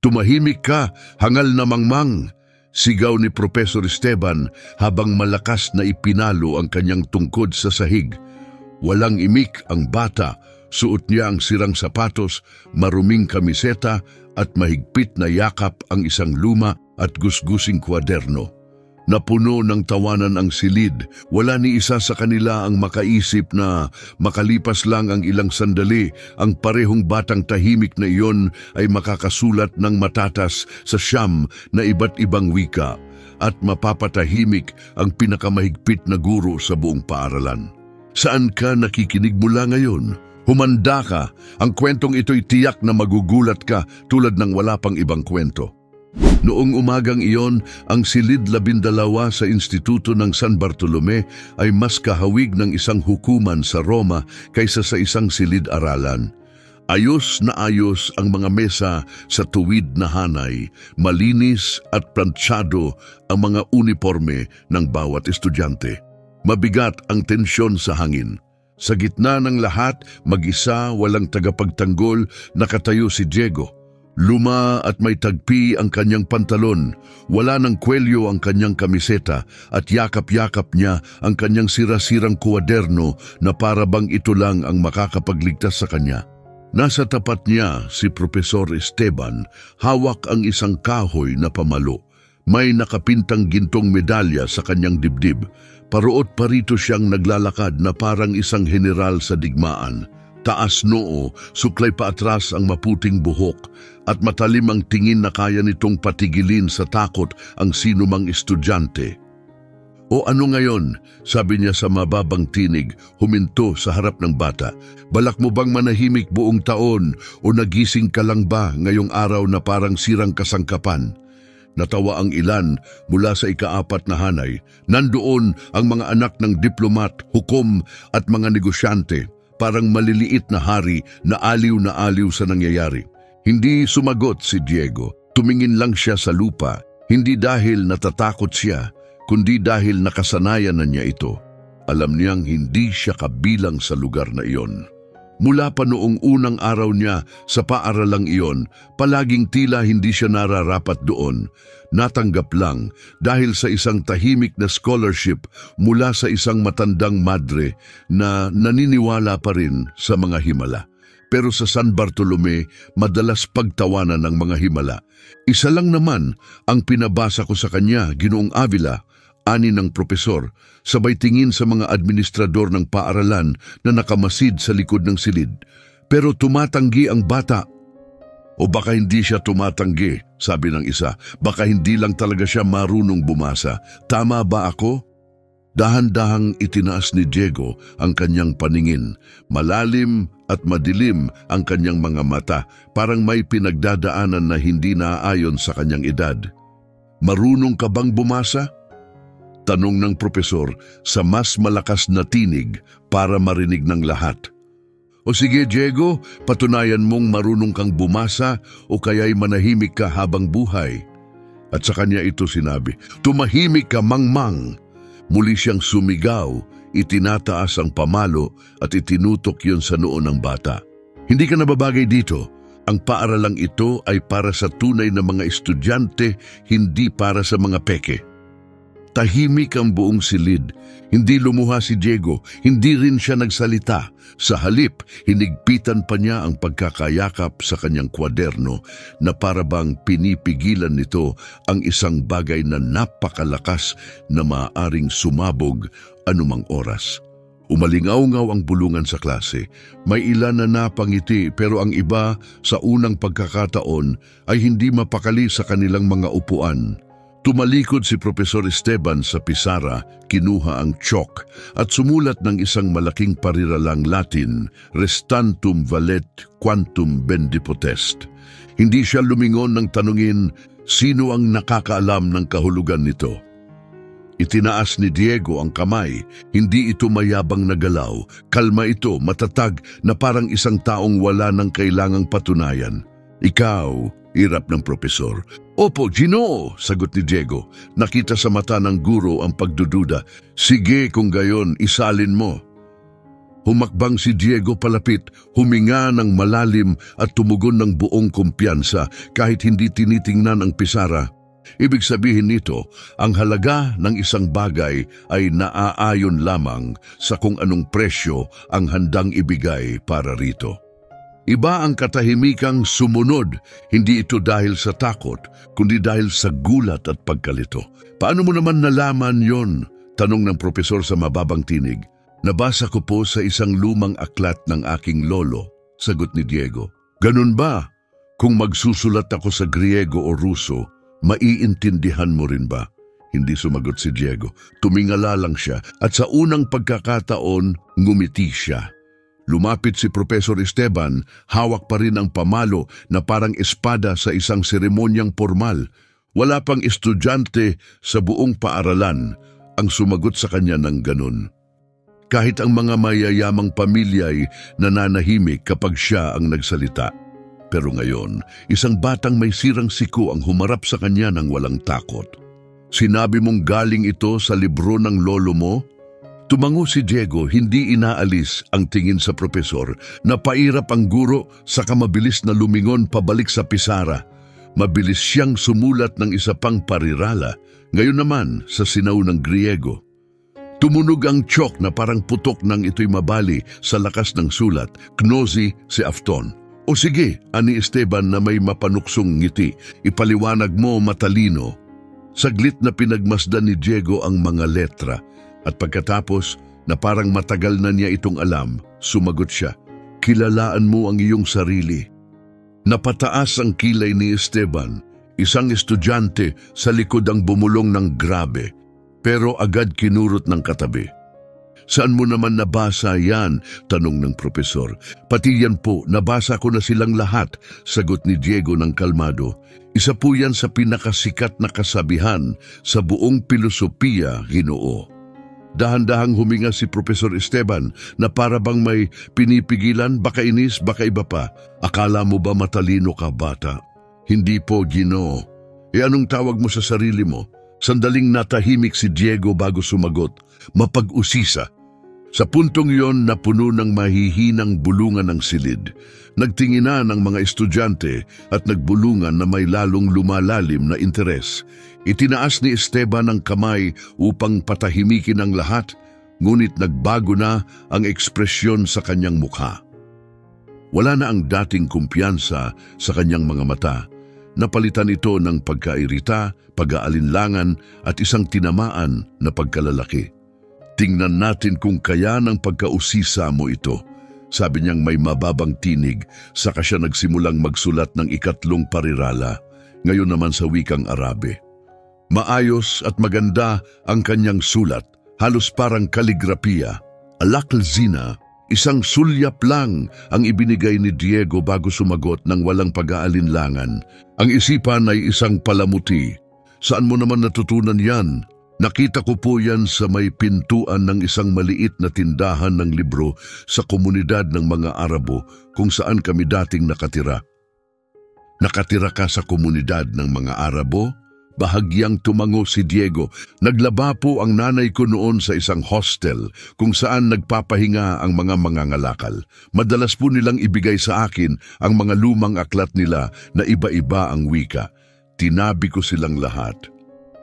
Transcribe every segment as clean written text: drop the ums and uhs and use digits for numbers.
Tumahimik ka, hangal na mangmang! Sigaw ni Professor Esteban habang malakas na ipinalo ang kanyang tungkod sa sahig. Walang imik ang bata, suot niya ang sirang sapatos, maruming kamiseta at mahigpit na yakap ang isang luma at gusgusing kwaderno. Napuno ng tawanan ang silid. Wala ni isa sa kanila ang makaisip na makalipas lang ang ilang sandali, ang parehong batang tahimik na iyon ay makakasulat ng matatas sa siyam na iba't ibang wika at mapapatahimik ang pinakamahigpit na guro sa buong paaralan. Saan ka nakikinig mula ngayon? Humanda ka. Ang kwentong ito'y tiyak na magugulat ka tulad ng wala pang ibang kwento. Noong umagang iyon, ang silid 12 sa Instituto ng San Bartolome ay mas kahawig ng isang hukuman sa Roma kaysa sa isang silid-aralan. Ayos na ayos ang mga mesa sa tuwid na hanay, malinis at plantsyado ang mga uniforme ng bawat estudyante. Mabigat ang tensyon sa hangin. Sa gitna ng lahat, mag-isa, walang tagapagtanggol, nakatayo si Diego. Luma at may tagpi ang kanyang pantalon, wala ng kwelyo ang kanyang kamiseta at yakap-yakap niya ang kanyang sira-sirang kuwaderno na para bang ito lang ang makakapagligtas sa kanya. Nasa tapat niya si Profesor Esteban, hawak ang isang kahoy na pamalo. May nakapintang gintong medalya sa kanyang dibdib. Paruot parito siyang naglalakad na parang isang general sa digmaan. Taas noo, suklay pa atras ang maputing buhok at matalim ang tingin na kaya nitong patigilin sa takot ang sinumang estudyante. "O ano ngayon?" sabi niya sa mababang tinig, huminto sa harap ng bata. "Balak mo bang manahimik buong taon o nagising ka lang ba ngayong araw na parang sirang kasangkapan?" Natawa ang ilan mula sa ika-4 na hanay. Nandoon ang mga anak ng diplomat, hukom at mga negosyante. Parang maliliit na hari na aliw sa nangyayari. Hindi sumagot si Diego. Tumingin lang siya sa lupa, hindi dahil natatakot siya, kundi dahil nakasanayan na niya ito. Alam niyang hindi siya kabilang sa lugar na iyon. Mula pa noong unang araw niya sa paaralang iyon, palaging tila hindi siya nararapat doon. Natanggap lang dahil sa isang tahimik na scholarship mula sa isang matandang madre na naniniwala pa rin sa mga himala. Pero sa San Bartolome, madalas pagtawanan ng mga himala. Isa lang naman ang pinabasa ko sa kanya, Ginoong Avila, ani ng propesor, sabay tingin sa mga administrador ng paaralan na nakamasid sa likod ng silid. Pero tumatanggi ang bata. "O baka hindi siya tumatanggi," sabi ng isa. "Baka hindi lang talaga siya marunong bumasa. Tama ba ako?" Dahan-dahang itinaas ni Diego ang kanyang paningin. Malalim at madilim ang kanyang mga mata, parang may pinagdadaanan na hindi naaayon sa kanyang edad. "Marunong ka bang bumasa?" tanong ng propesor sa mas malakas na tinig para marinig ng lahat. "O sige Diego, patunayan mong marunong kang bumasa o kaya'y manahimik ka habang buhay." At sa kanya ito sinabi, "Tumahimik ka, mangmang." Muli siyang sumigaw, itinataas ang pamalo at itinutok yon sa noo ng bata. "Hindi ka nababagay dito. Ang paaralang ito ay para sa tunay na mga estudyante, hindi para sa mga peke." Tahimik ang buong silid. Hindi lumuha si Diego, hindi rin siya nagsalita. Sa halip, hinigpitan pa niya ang pagkakayakap sa kanyang kwaderno na para bang pinipigilan nito ang isang bagay na napakalakas na maaaring sumabog anumang oras. Umalingaw-ngaw ang bulungan sa klase. May ilan na napangiti pero ang iba sa unang pagkakataon ay hindi mapakali sa kanilang mga upuan. Tumalikod si Profesor Esteban sa pisara, kinuha ang chalk at sumulat ng isang malaking pariralang Latin, "Restantum valet quantum bendipotest." Hindi siya lumingon ng tanungin, sino ang nakakaalam ng kahulugan nito? Itinaas ni Diego ang kamay, hindi ito mayabang na galaw, kalma ito, matatag na parang isang taong wala ng kailangang patunayan. "Ikaw," irap ng propesor. "Opo, Ginoo," sagot ni Diego. Nakita sa mata ng guro ang pagdududa. "Sige kung gayon, isalin mo." Humakbang si Diego palapit, huminga ng malalim at tumugon ng buong kumpiyansa kahit hindi tinitingnan ang pisara. Ibig sabihin nito, ang halaga ng isang bagay ay naaayon lamang sa kung anong presyo ang handang ibigay para rito. Iba ang katahimikang sumunod, hindi ito dahil sa takot, kundi dahil sa gulat at pagkalito. Paano mo naman nalaman yon? Tanong ng propesor sa mababang tinig. Nabasa ko po sa isang lumang aklat ng aking lolo, sagot ni Diego. Ganun ba? Kung magsusulat ako sa Griego o Ruso, maiintindihan mo rin ba? Hindi sumagot si Diego. Tumingala lang siya at sa unang pagkakataon, ngumiti siya. Lumapit si Professor Esteban, hawak pa rin ang pamalo na parang espada sa isang seremonyang formal. Wala pang estudyante sa buong paaralan ang sumagot sa kanya ng ganun. Kahit ang mga mayayamang pamilya ay nananahimik kapag siya ang nagsalita. Pero ngayon, isang batang may sirang siku ang humarap sa kanya ng walang takot. Sinabi mong galing ito sa libro ng lolo mo? Tumango si Diego, hindi inaalis ang tingin sa propesor. Napairap ang guro sa kamabilis na lumingon pabalik sa pisara. Mabilis siyang sumulat ng isa pang parirala, ngayon naman sa sinaw ng Griego. Tumunog ang tiyok na parang putok nang ito'y mabali sa lakas ng sulat, Gnosi si Afton. O sige, ani Esteban na may mapanuksong ngiti, ipaliwanag mo matalino. Saglit na pinagmasdan ni Diego ang mga letra at pagkatapos na parang matagal na niya itong alam, sumagot siya, kilalaan mo ang iyong sarili. Napataas ang kilay ni Esteban, isang estudyante sa likod ang bumulong ng grabe. Pero agad kinurot ng katabi. Saan mo naman nabasa yan? Tanong ng propesor. Pati yan po, nabasa ko na silang lahat, sagot ni Diego ng kalmado. Isa po yan sa pinakasikat na kasabihan sa buong filosofiya, Ginoo. Dahan-dahang huminga si Professor Esteban na para bang may pinipigilan, baka inis, baka iba pa. Akala mo ba matalino ka, bata? Hindi po, Ginoo. E anong tawag mo sa sarili mo? Sandaling natahimik si Diego bago sumagot, mapag-usisa. Sa puntong iyon na puno ng mahihinang bulungan ng silid, nagtinginan ang mga estudyante at nagbulungan na may lalong lumalalim na interes. Itinaas ni Esteban ang kamay upang patahimikin ang lahat, ngunit nagbago na ang ekspresyon sa kanyang mukha. Wala na ang dating kumpiyansa sa kanyang mga mata. Napalitan ito ng pagkairita, pag-aalinlangan at isang tinamaan na pagkalalaki. Tingnan natin kung kaya ng pagkausisa mo ito. Sabi niyang may mababang tinig, saka siya nagsimulang magsulat ng ikatlong parirala, ngayon naman sa wikang Arabe. Maayos at maganda ang kanyang sulat, halos parang kaligrapiya. Alaklzina, isang sulyap lang ang ibinigay ni Diego bago sumagot ng walang pag-aalinlangan. Ang isipan ay isang palamuti. Saan mo naman natutunan yan? Nakita ko po yan sa may pintuan ng isang maliit na tindahan ng libro sa komunidad ng mga Arabo kung saan kami dating nakatira. Nakatira ka sa komunidad ng mga Arabo? Bahagyang tumango si Diego. Naglaba po ang nanay ko noon sa isang hostel kung saan nagpapahinga ang mga mangangalakal. Madalas po nilang ibigay sa akin ang mga lumang aklat nila na iba-iba ang wika. Tinabi ko silang lahat.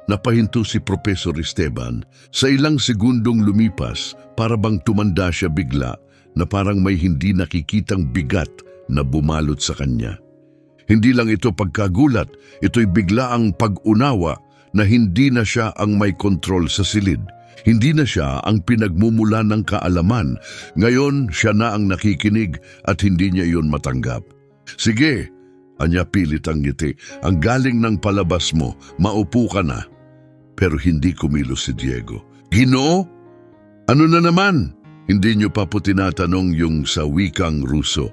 Napahinto si Professor Esteban. Sa ilang segundong lumipas, para bang tumanda siya bigla na parang may hindi nakikitang bigat na bumalot sa kanya. Hindi lang ito pagkagulat, ito'y biglaang pag-unawa na hindi na siya ang may kontrol sa silid. Hindi na siya ang pinagmumula ng kaalaman. Ngayon, siya na ang nakikinig at hindi niya iyon matanggap. Sige, anya pilit ang ngiti. Ang galing ng palabas mo, maupo ka na. Pero hindi kumilos si Diego. Ginoo? Ano na naman? Hindi niyo pa po tinatanong yung sa wikang Ruso.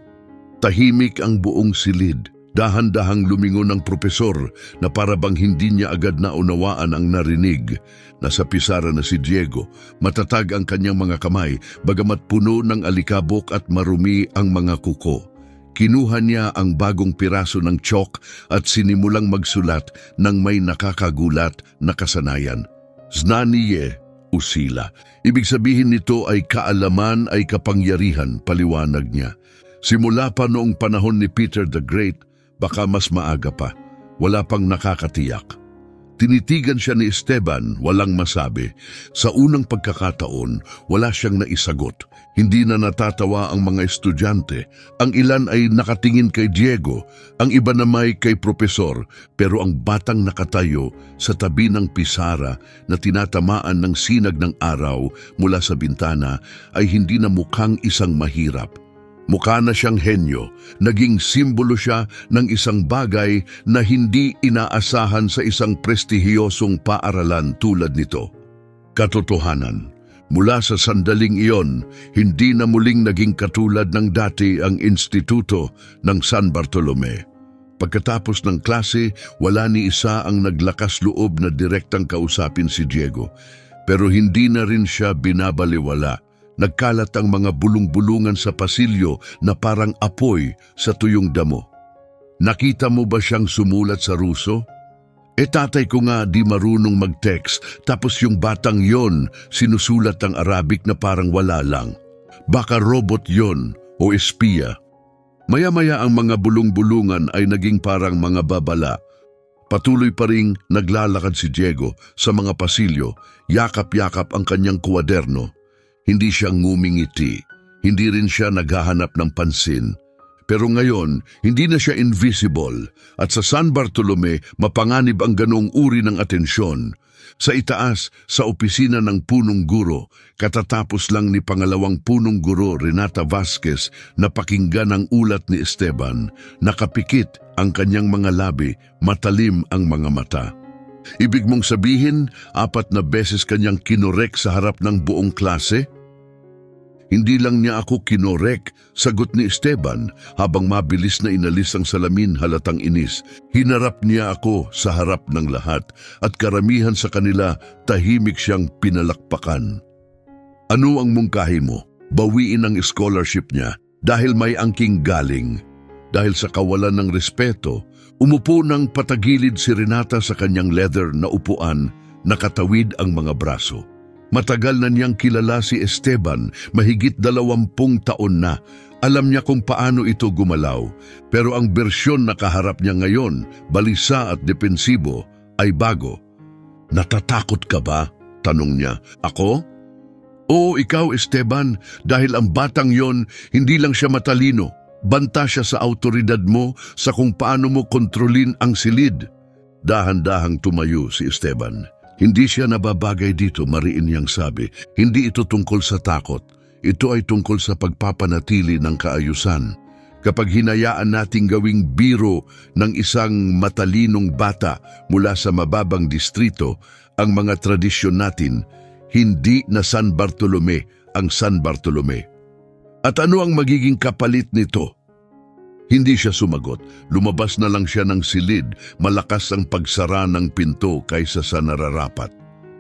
Tahimik ang buong silid. Dahan-dahang lumingon ang propesor na para bang hindi niya agad naunawaan ang narinig. Nasa pisara na si Diego, matatag ang kanyang mga kamay, bagamat puno ng alikabok at marumi ang mga kuko. Kinuha niya ang bagong piraso ng tiyok at sinimulang magsulat ng may nakakagulat na kasanayan. Znaniye, usila. Ibig sabihin nito ay kaalaman ay kapangyarihan, paliwanag niya. Simula pa noong panahon ni Peter the Great, baka mas maaga pa, wala pang nakakatiyak. Tinitigan siya ni Esteban, walang masabi. Sa unang pagkakataon, wala siyang naisagot. Hindi na natatawa ang mga estudyante. Ang ilan ay nakatingin kay Diego, ang iba naman kay Propesor, pero ang batang nakatayo sa tabi ng pisara na tinatamaan ng sinag ng araw mula sa bintana ay hindi na mukhang isang mahirap. Mukha na siyang henyo, naging simbolo siya ng isang bagay na hindi inaasahan sa isang prestihiyosong paaralan tulad nito. Katotohanan, mula sa sandaling iyon, hindi na muling naging katulad ng dati ang instituto ng San Bartolome. Pagkatapos ng klase, wala ni isa ang naglakas loob na direktang kausapin si Diego. Pero hindi na rin siya binabaliwala. Nagkalat ang mga bulong-bulungan sa pasilyo na parang apoy sa tuyong damo. Nakita mo ba siyang sumulat sa Ruso? Tatay ko nga di marunong mag-text, tapos yung batang yon sinusulat ang Arabic na parang wala lang. Baka robot yon o espiya. Maya-maya ang mga bulong-bulungan ay naging parang mga babala. Patuloy pa ring naglalakad si Diego sa mga pasilyo, yakap-yakap ang kanyang kwaderno. Hindi siya ngumingiti, hindi rin siya naghahanap ng pansin. Pero ngayon, hindi na siya invisible at sa San Bartolome mapanganib ang ganong uri ng atensyon. Sa itaas, sa opisina ng punong guro, katatapos lang ni pangalawang punong guro Renata Vasquez na pakinggan ang ulat ni Esteban, nakapikit ang kanyang mga labi, matalim ang mga mata. Ibig mong sabihin, 4 na beses kanyang kinorek sa harap ng buong klase? Hindi lang niya ako kinorek, sagot ni Esteban habang mabilis na inalis ang salamin halatang inis. Hinarap niya ako sa harap ng lahat at karamihan sa kanila tahimik siyang pinalakpakan. Ano ang mungkahi mo? Bawiin ang scholarship niya dahil may angking galing. Dahil sa kawalan ng respeto, umupo ng patagilid si Renata sa kanyang leather na upuan, nakatawid ang mga braso. Matagal na niyang kilala si Esteban, mahigit 20 taon na. Alam niya kung paano ito gumalaw, pero ang bersyon na kaharap niya ngayon, balisa at depensibo, ay bago. Natatakot ka ba? Tanong niya. Ako? Oo, ikaw Esteban, dahil ang batang yon hindi lang siya matalino. Banta siya sa autoridad mo sa kung paano mo kontrolin ang silid. Dahan-dahang tumayo si Esteban. Hindi siya nababagay dito, mariin niyang sabi. Hindi ito tungkol sa takot. Ito ay tungkol sa pagpapanatili ng kaayusan. Kapag hinayaan nating gawing biro ng isang matalinong bata mula sa mababang distrito, ang mga tradisyon natin, hindi na San Bartolome ang San Bartolome. At ano ang magiging kapalit nito? Hindi siya sumagot. Lumabas na lang siya ng silid, malakas ang pagsara ng pinto kaysa sa nararapat.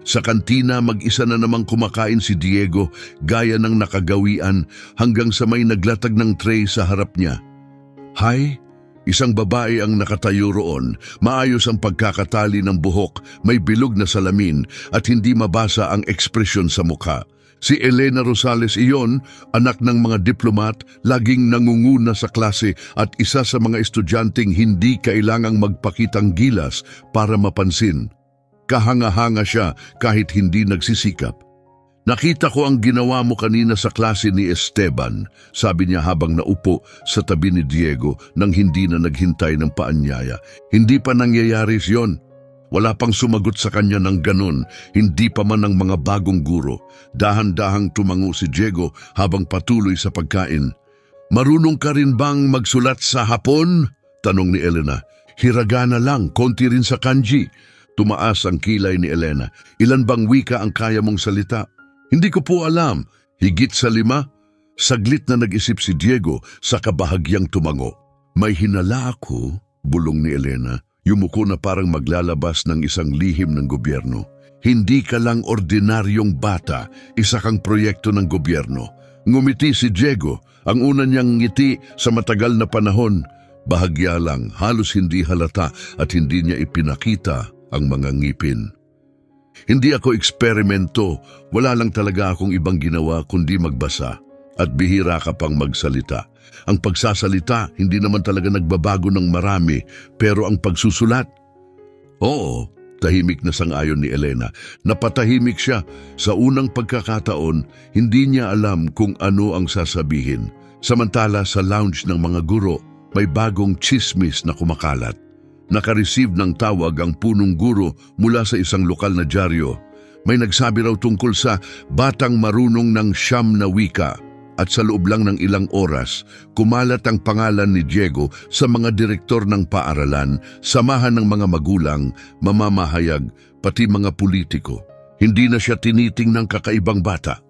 Sa kantina, mag-isa na namang kumakain si Diego, gaya ng nakagawian, hanggang sa may naglatag ng tray sa harap niya. Hay, isang babae ang nakatayo roon, maayos ang pagkakatali ng buhok, may bilog na salamin at hindi mabasa ang ekspresyon sa mukha. Si Elena Rosales iyon, anak ng mga diplomat, laging nangunguna sa klase at isa sa mga estudyanteng hindi kailangang magpakitang gilas para mapansin. Kahanga-hanga siya kahit hindi nagsisikap. Nakita ko ang ginawa mo kanina sa klase ni Esteban, sabi niya habang naupo sa tabi ni Diego nang hindi na naghintay ng paanyaya. Hindi pa nangyayari yon. Wala pang sumagot sa kanya ng ganon, hindi pa man ang mga bagong guro. Dahan-dahang tumango si Diego habang patuloy sa pagkain. Marunong ka rin bang magsulat sa Hapon? Tanong ni Elena. Hiragana lang, konti rin sa kanji. Tumaas ang kilay ni Elena. Ilan bang wika ang kaya mong salita? Hindi ko po alam. Higit sa 5? Saglit na nag-isip si Diego sa kabahagyang tumango. May hinala ako, bulong ni Elena. Yumuko na parang maglalabas ng isang lihim ng gobyerno. Hindi ka lang ordinaryong bata, isa kang proyekto ng gobyerno. Ngumiti si Diego, ang una niyang ngiti sa matagal na panahon. Bahagya lang, halos hindi halata at hindi niya ipinakita ang mga ngipin. Hindi ako eksperimento, wala lang talaga akong ibang ginawa kundi magbasa. At bihira ka pang magsalita. Ang pagsasalita, hindi naman talaga nagbabago ng marami, pero ang pagsusulat, oo, tahimik na sang-ayon ni Elena. Napatahimik siya. Sa unang pagkakataon, hindi niya alam kung ano ang sasabihin. Samantala sa lounge ng mga guro, may bagong chismis na kumakalat. Nakareceive ng tawag ang punong guro mula sa isang lokal na dyaryo. May nagsabi raw tungkol sa batang marunong ng 9 na wika. At sa loob lang ng ilang oras, kumalat ang pangalan ni Diego sa mga direktor ng paaralan, samahan ng mga magulang, mamamahayag, pati mga politiko. Hindi na siya tinitingnang kakaibang bata.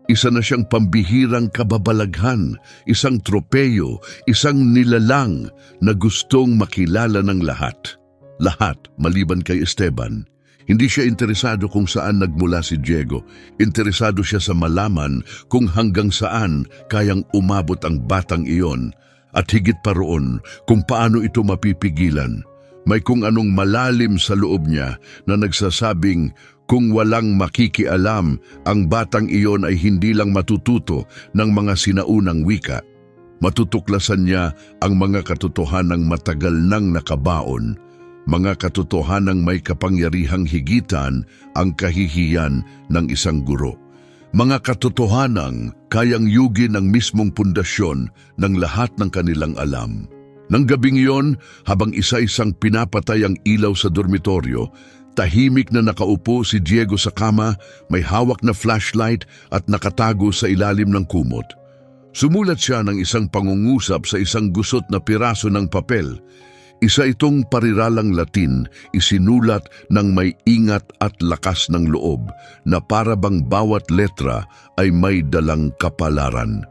Isa na siyang pambihirang kababalaghan, isang tropeyo, isang nilalang na gustong makilala ng lahat. Lahat, maliban kay Esteban. Hindi siya interesado kung saan nagmula si Diego. Interesado siya sa malaman kung hanggang saan kayang umabot ang batang iyon. At higit pa roon kung paano ito mapipigilan. May kung anong malalim sa loob niya na nagsasabing kung walang makikialam, ang batang iyon ay hindi lang matututo ng mga sinaunang wika. Matutuklasan niya ang mga katotohanang matagal nang nakabaon. Mga katotohanang may kapangyarihang higitan ang kahihiyan ng isang guro. Mga katotohanang kayang yugin ang mismong pundasyon ng lahat ng kanilang alam. Nang gabing iyon, habang isa-isang pinapatay ang ilaw sa dormitoryo, tahimik na nakaupo si Diego sa kama, may hawak na flashlight at nakatago sa ilalim ng kumot. Sumulat siya ng isang pangungusap sa isang gusot na piraso ng papel. Isa itong pariralang Latin, isinulat ng may ingat at lakas ng loob na para bang bawat letra ay may dalang kapalaran.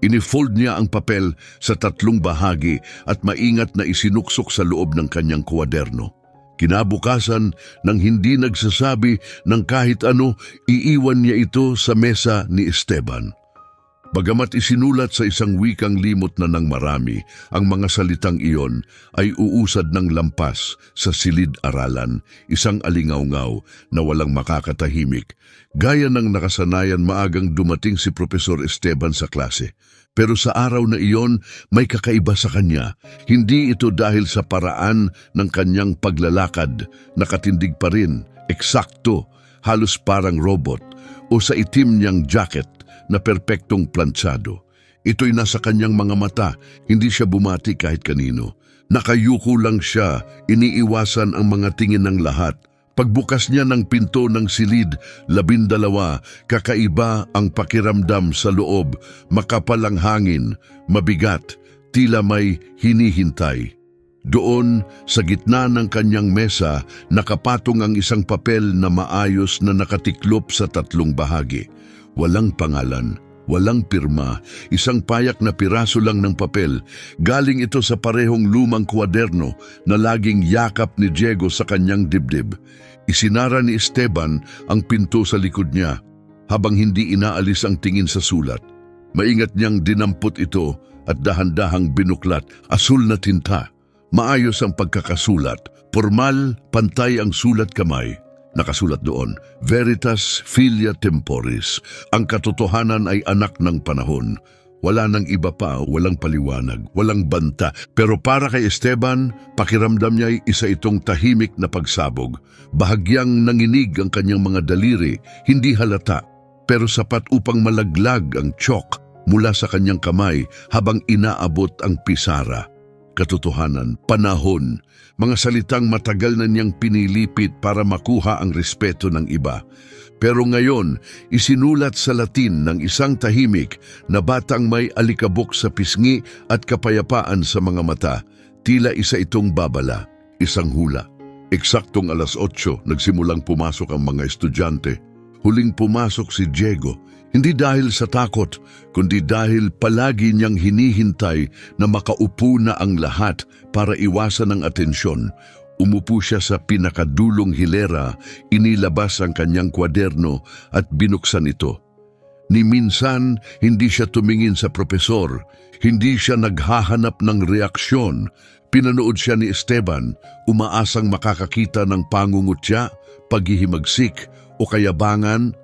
Inifold niya ang papel sa 3 bahagi at maingat na isinuksok sa loob ng kanyang kwaderno. Kinabukasan, nang hindi nagsasabi ng kahit ano, iiwan niya ito sa mesa ni Esteban. Bagamat isinulat sa isang wikang limot na ng marami, ang mga salitang iyon ay uusad ng lampas sa silid-aralan, isang alingaw-ngaw na walang makakatahimik. Gaya ng nakasanayan, maagang dumating si Profesor Esteban sa klase. Pero sa araw na iyon, may kakaiba sa kanya. Hindi ito dahil sa paraan ng kanyang paglalakad, nakatindig pa rin, eksakto, halos parang robot, o sa itim niyang jacket na perpektong plantsado. Ito'y nasa kanyang mga mata, hindi siya bumati kahit kanino. Nakayuko lang siya, iniiwasan ang mga tingin ng lahat. Pagbukas niya ng pinto ng silid, 12, kakaiba ang pakiramdam sa loob, makapal ang hangin, mabigat, tila may hinihintay. Doon, sa gitna ng kanyang mesa, nakapatong ang isang papel na maayos na nakatiklop sa 3 bahagi. Walang pangalan, walang pirma, isang payak na piraso lang ng papel. Galing ito sa parehong lumang kwaderno na laging yakap ni Diego sa kanyang dibdib. Isinara ni Esteban ang pinto sa likod niya habang hindi inaalis ang tingin sa sulat. Maingat niyang dinampot ito at dahan-dahang binuklat, asul na tinta. Maayos ang pagkakasulat, formal, pantay ang sulat kamay. Nakasulat doon, Veritas Filia Temporis. Ang katotohanan ay anak ng panahon. Wala nang iba pa, walang paliwanag, walang banta. Pero para kay Esteban, pakiramdam niya ay isa itong tahimik na pagsabog. Bahagyang nanginig ang kanyang mga daliri, hindi halata, pero sapat upang malaglag ang tiyok mula sa kanyang kamay habang inaabot ang pisara. Katotohanan, panahon, mga salitang matagal na niyang pinilipit para makuha ang respeto ng iba. Pero ngayon, isinulat sa Latin ng isang tahimik na batang may alikabok sa pisngi at kapayapaan sa mga mata. Tila isa itong babala, isang hula. Eksaktong 8:00, nagsimulang pumasok ang mga estudyante. Huling pumasok si Diego. Hindi dahil sa takot, kundi dahil palagi niyang hinihintay na makaupo na ang lahat para iwasan ang atensyon. Umupo siya sa pinakadulong hilera, inilabas ang kanyang kwaderno at binuksan ito. Ni minsan, hindi siya tumingin sa propesor, hindi siya naghahanap ng reaksyon. Pinanood siya ni Esteban, umaasang makakakita ng pangungutya, paghihimagsik o kayabangan.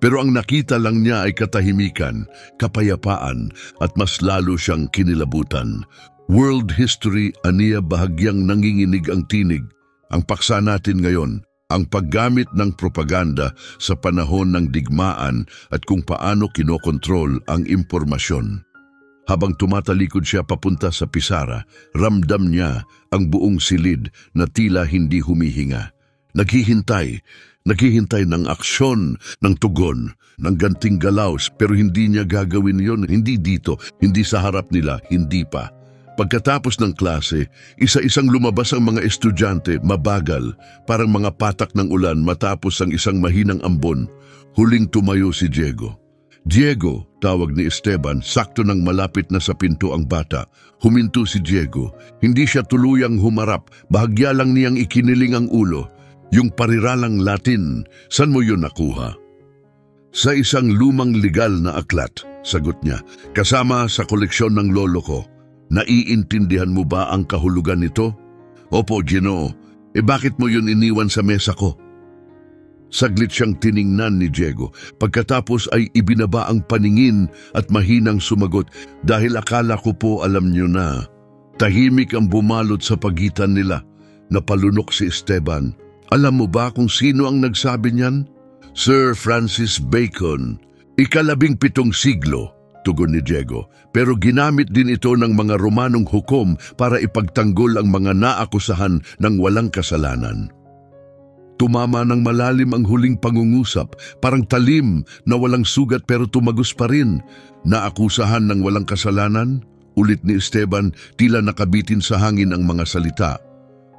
Pero ang nakita lang niya ay katahimikan, kapayapaan at mas lalo siyang kinilabutan. World history, aniya bahagyang nanginginig ang tinig. Ang paksa natin ngayon, ang paggamit ng propaganda sa panahon ng digmaan at kung paano kinokontrol ang impormasyon. Habang tumatalikod siya papunta sa pisara, ramdam niya ang buong silid na tila hindi humihinga. Naghihintay ng aksyon, ng tugon, ng ganting galaws, pero hindi niya gagawin yon, hindi dito, hindi sa harap nila, hindi pa. Pagkatapos ng klase, isa-isang lumabas ang mga estudyante, mabagal, parang mga patak ng ulan matapos ang isang mahinang ambon. Huling tumayo si Diego. Diego, tawag ni Esteban, sakto nang malapit na sa pinto ang bata. Huminto si Diego. Hindi siya tuluyang humarap, bahagya lang niyang ikiniling ang ulo. Yung pariralang Latin, saan mo yun nakuha? Sa isang lumang legal na aklat, sagot niya, kasama sa koleksyon ng lolo ko. Naiintindihan mo ba ang kahulugan nito? Opo, Ginoo. Bakit mo yun iniwan sa mesa ko? Saglit siyang tiningnan ni Diego. Pagkatapos ay ibinaba ang paningin at mahinang sumagot, dahil akala ko po alam niyo na. Tahimik ang bumalot sa pagitan nila. Napalunok si Esteban. Alam mo ba kung sino ang nagsabi niyan? Sir Francis Bacon, 17 siglo, tugon ni Diego. Pero ginamit din ito ng mga Romanong hukom para ipagtanggol ang mga naakusahan ng walang kasalanan. Tumama ng malalim ang huling pangungusap, parang talim na walang sugat pero tumagos pa rin. Naakusahan ng walang kasalanan? Ulit ni Esteban, tila nakabitin sa hangin ang mga salita.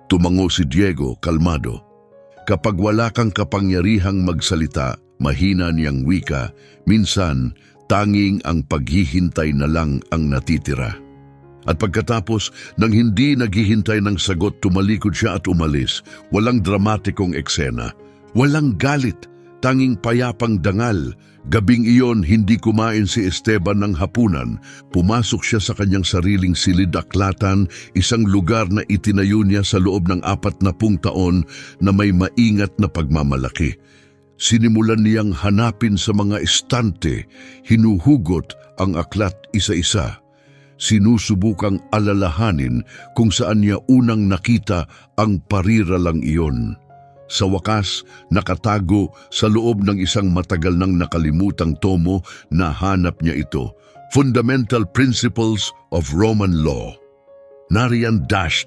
Tumango si Diego, kalmado. Kapag wala kang kapangyarihang magsalita, mahina niyang wika, minsan tanging ang paghihintay na lang ang natitira. At pagkatapos, nang hindi naghihintay ng sagot, tumalikod siya at umalis. Walang dramatikong eksena, walang galit, tanging payapang dangal. Gabing iyon, hindi kumain si Esteban ng hapunan. Pumasok siya sa kanyang sariling silid-aklatan, isang lugar na itinayo niya sa loob ng 40 taon na may maingat na pagmamalaki. Sinimulan niyang hanapin sa mga estante, hinuhugot ang aklat isa-isa. Sinusubukang alalahanin kung saan niya unang nakita ang pariralang iyon. Sa wakas, nakatago sa loob ng isang matagal nang nakalimutang tomo, nahanap niya ito, Fundamental Principles of Roman Law. Nariyan dash,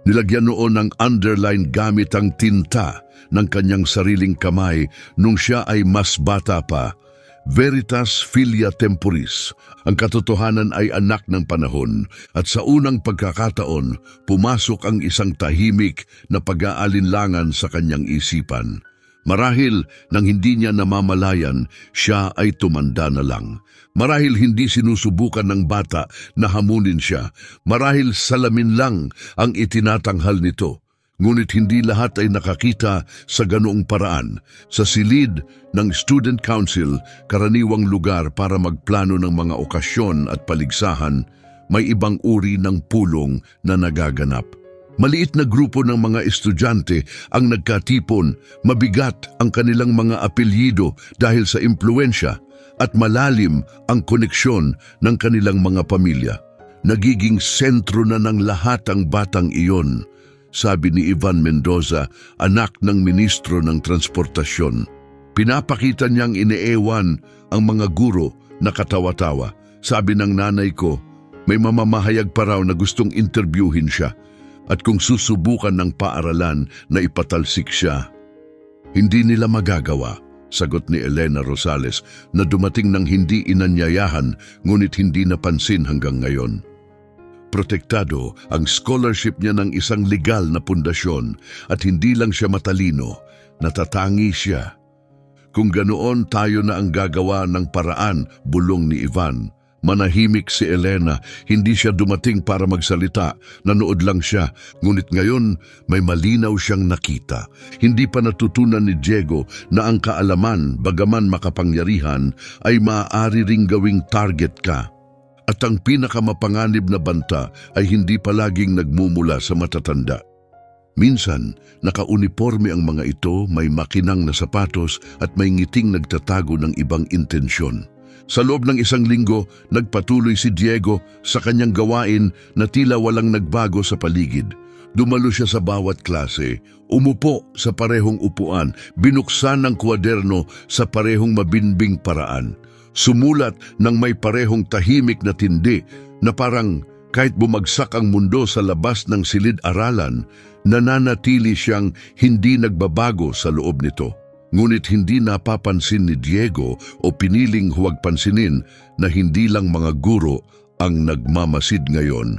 nilagyan noon ng underline gamit ang tinta ng kanyang sariling kamay nung siya ay mas bata pa. Veritas filia temporis, ang katotohanan ay anak ng panahon, at sa unang pagkakataon, pumasok ang isang tahimik na pag-aalinlangan sa kanyang isipan. Marahil nang hindi niya namamalayan, siya ay tumanda na lang. Marahil hindi sinusubukan ng bata na hamunin siya. Marahil salamin lang ang itinatanghal nito. Ngunit hindi lahat ay nakakita sa ganoong paraan. Sa silid ng Student Council, karaniwang lugar para magplano ng mga okasyon at paligsahan, may ibang uri ng pulong na nagaganap. Maliit na grupo ng mga estudyante ang nagkatipon, mabigat ang kanilang mga apelyido dahil sa impluensya at malalim ang koneksyon ng kanilang mga pamilya. Nagiging sentro na ng lahat ang batang iyon, sabi ni Ivan Mendoza, anak ng ministro ng transportasyon. Pinapakita niyang ineewan ang mga guro na katawa-tawa. Sabi ng nanay ko, may mamamahayag pa raw na gustong interbyuhin siya at kung susubukan ng paaralan na ipatalsik siya. Hindi nila magagawa, sagot ni Elena Rosales na dumating ng hindi inanyayahan ngunit hindi napansin hanggang ngayon. Protektado ang scholarship niya ng isang legal na pundasyon at hindi lang siya matalino, natatangi siya. Kung ganoon tayo na ang gagawa ng paraan, bulong ni Ivan, Manahimik si Elena, hindi siya dumating para magsalita, nanood lang siya. Ngunit ngayon, may malinaw siyang nakita. Hindi pa natutunan ni Diego na ang kaalaman, bagaman makapangyarihan, ay maaari ring gawing target ka. At ang pinakamapanganib na banta ay hindi palaging nagmumula sa matatanda. Minsan, nakauniforme ang mga ito, may makinang na sapatos at may ngiting nagtatago ng ibang intensyon. Sa loob ng 1 linggo, nagpatuloy si Diego sa kanyang gawain na tila walang nagbago sa paligid. Dumalo siya sa bawat klase, umupo sa parehong upuan, binuksan ng kwaderno sa parehong mabinbing paraan. Sumulat ng may parehong tahimik na tindi na parang kahit bumagsak ang mundo sa labas ng silid-aralan, nananatili siyang hindi nagbabago sa loob nito. Ngunit hindi napapansin ni Diego o piniling huwag pansinin na hindi lang mga guro ang nagmamasid ngayon.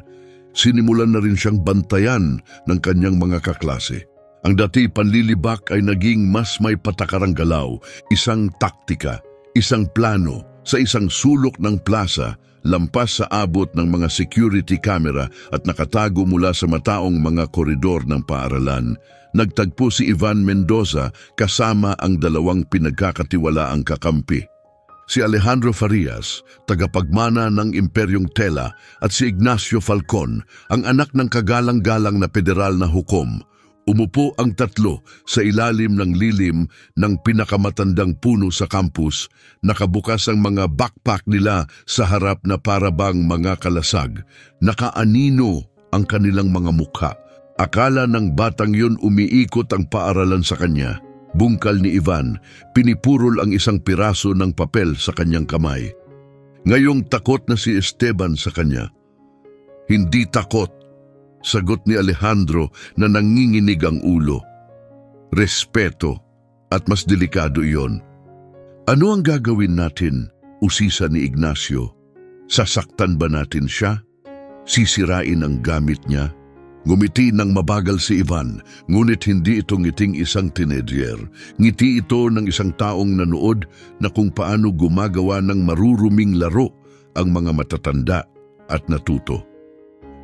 Sinimulan na rin siyang bantayan ng kanyang mga kaklase. Ang dati panlilibak ay naging mas may patakarang galaw, isang taktika, isang plano sa isang sulok ng plaza, lampas sa abot ng mga security camera at nakatago mula sa mataong mga koridor ng paaralan. Nagtagpo si Ivan Mendoza kasama ang 2 pinagkakatiwalaang kakampi. Si Alejandro Farias, tagapagmana ng Imperyong Tela, at si Ignacio Falcon, ang anak ng kagalang-galang na federal na hukom. Umupo ang 3 sa ilalim ng lilim ng pinakamatandang puno sa campus, nakabukas ang mga backpack nila sa harap na parabang mga kalasag. Nakaanino ang kanilang mga mukha. Akala ng batang yun umiikot ang paaralan sa kanya. Bungkal ni Ivan, pinipurol ang isang piraso ng papel sa kanyang kamay. Ngayong takot na si Esteban sa kanya. Hindi takot, sagot ni Alejandro na nanginginig ang ulo. Respeto, at mas delikado iyon. Ano ang gagawin natin? Usisa ni Ignacio. Sasaktan ba natin siya? Sisirain ang gamit niya? Ngumiti ng mabagal si Ivan, ngunit hindi ito ngiting isang teenager. Ngiti ito ng isang taong nanood na kung paano gumagawa ng maruruming laro ang mga matatanda at natuto.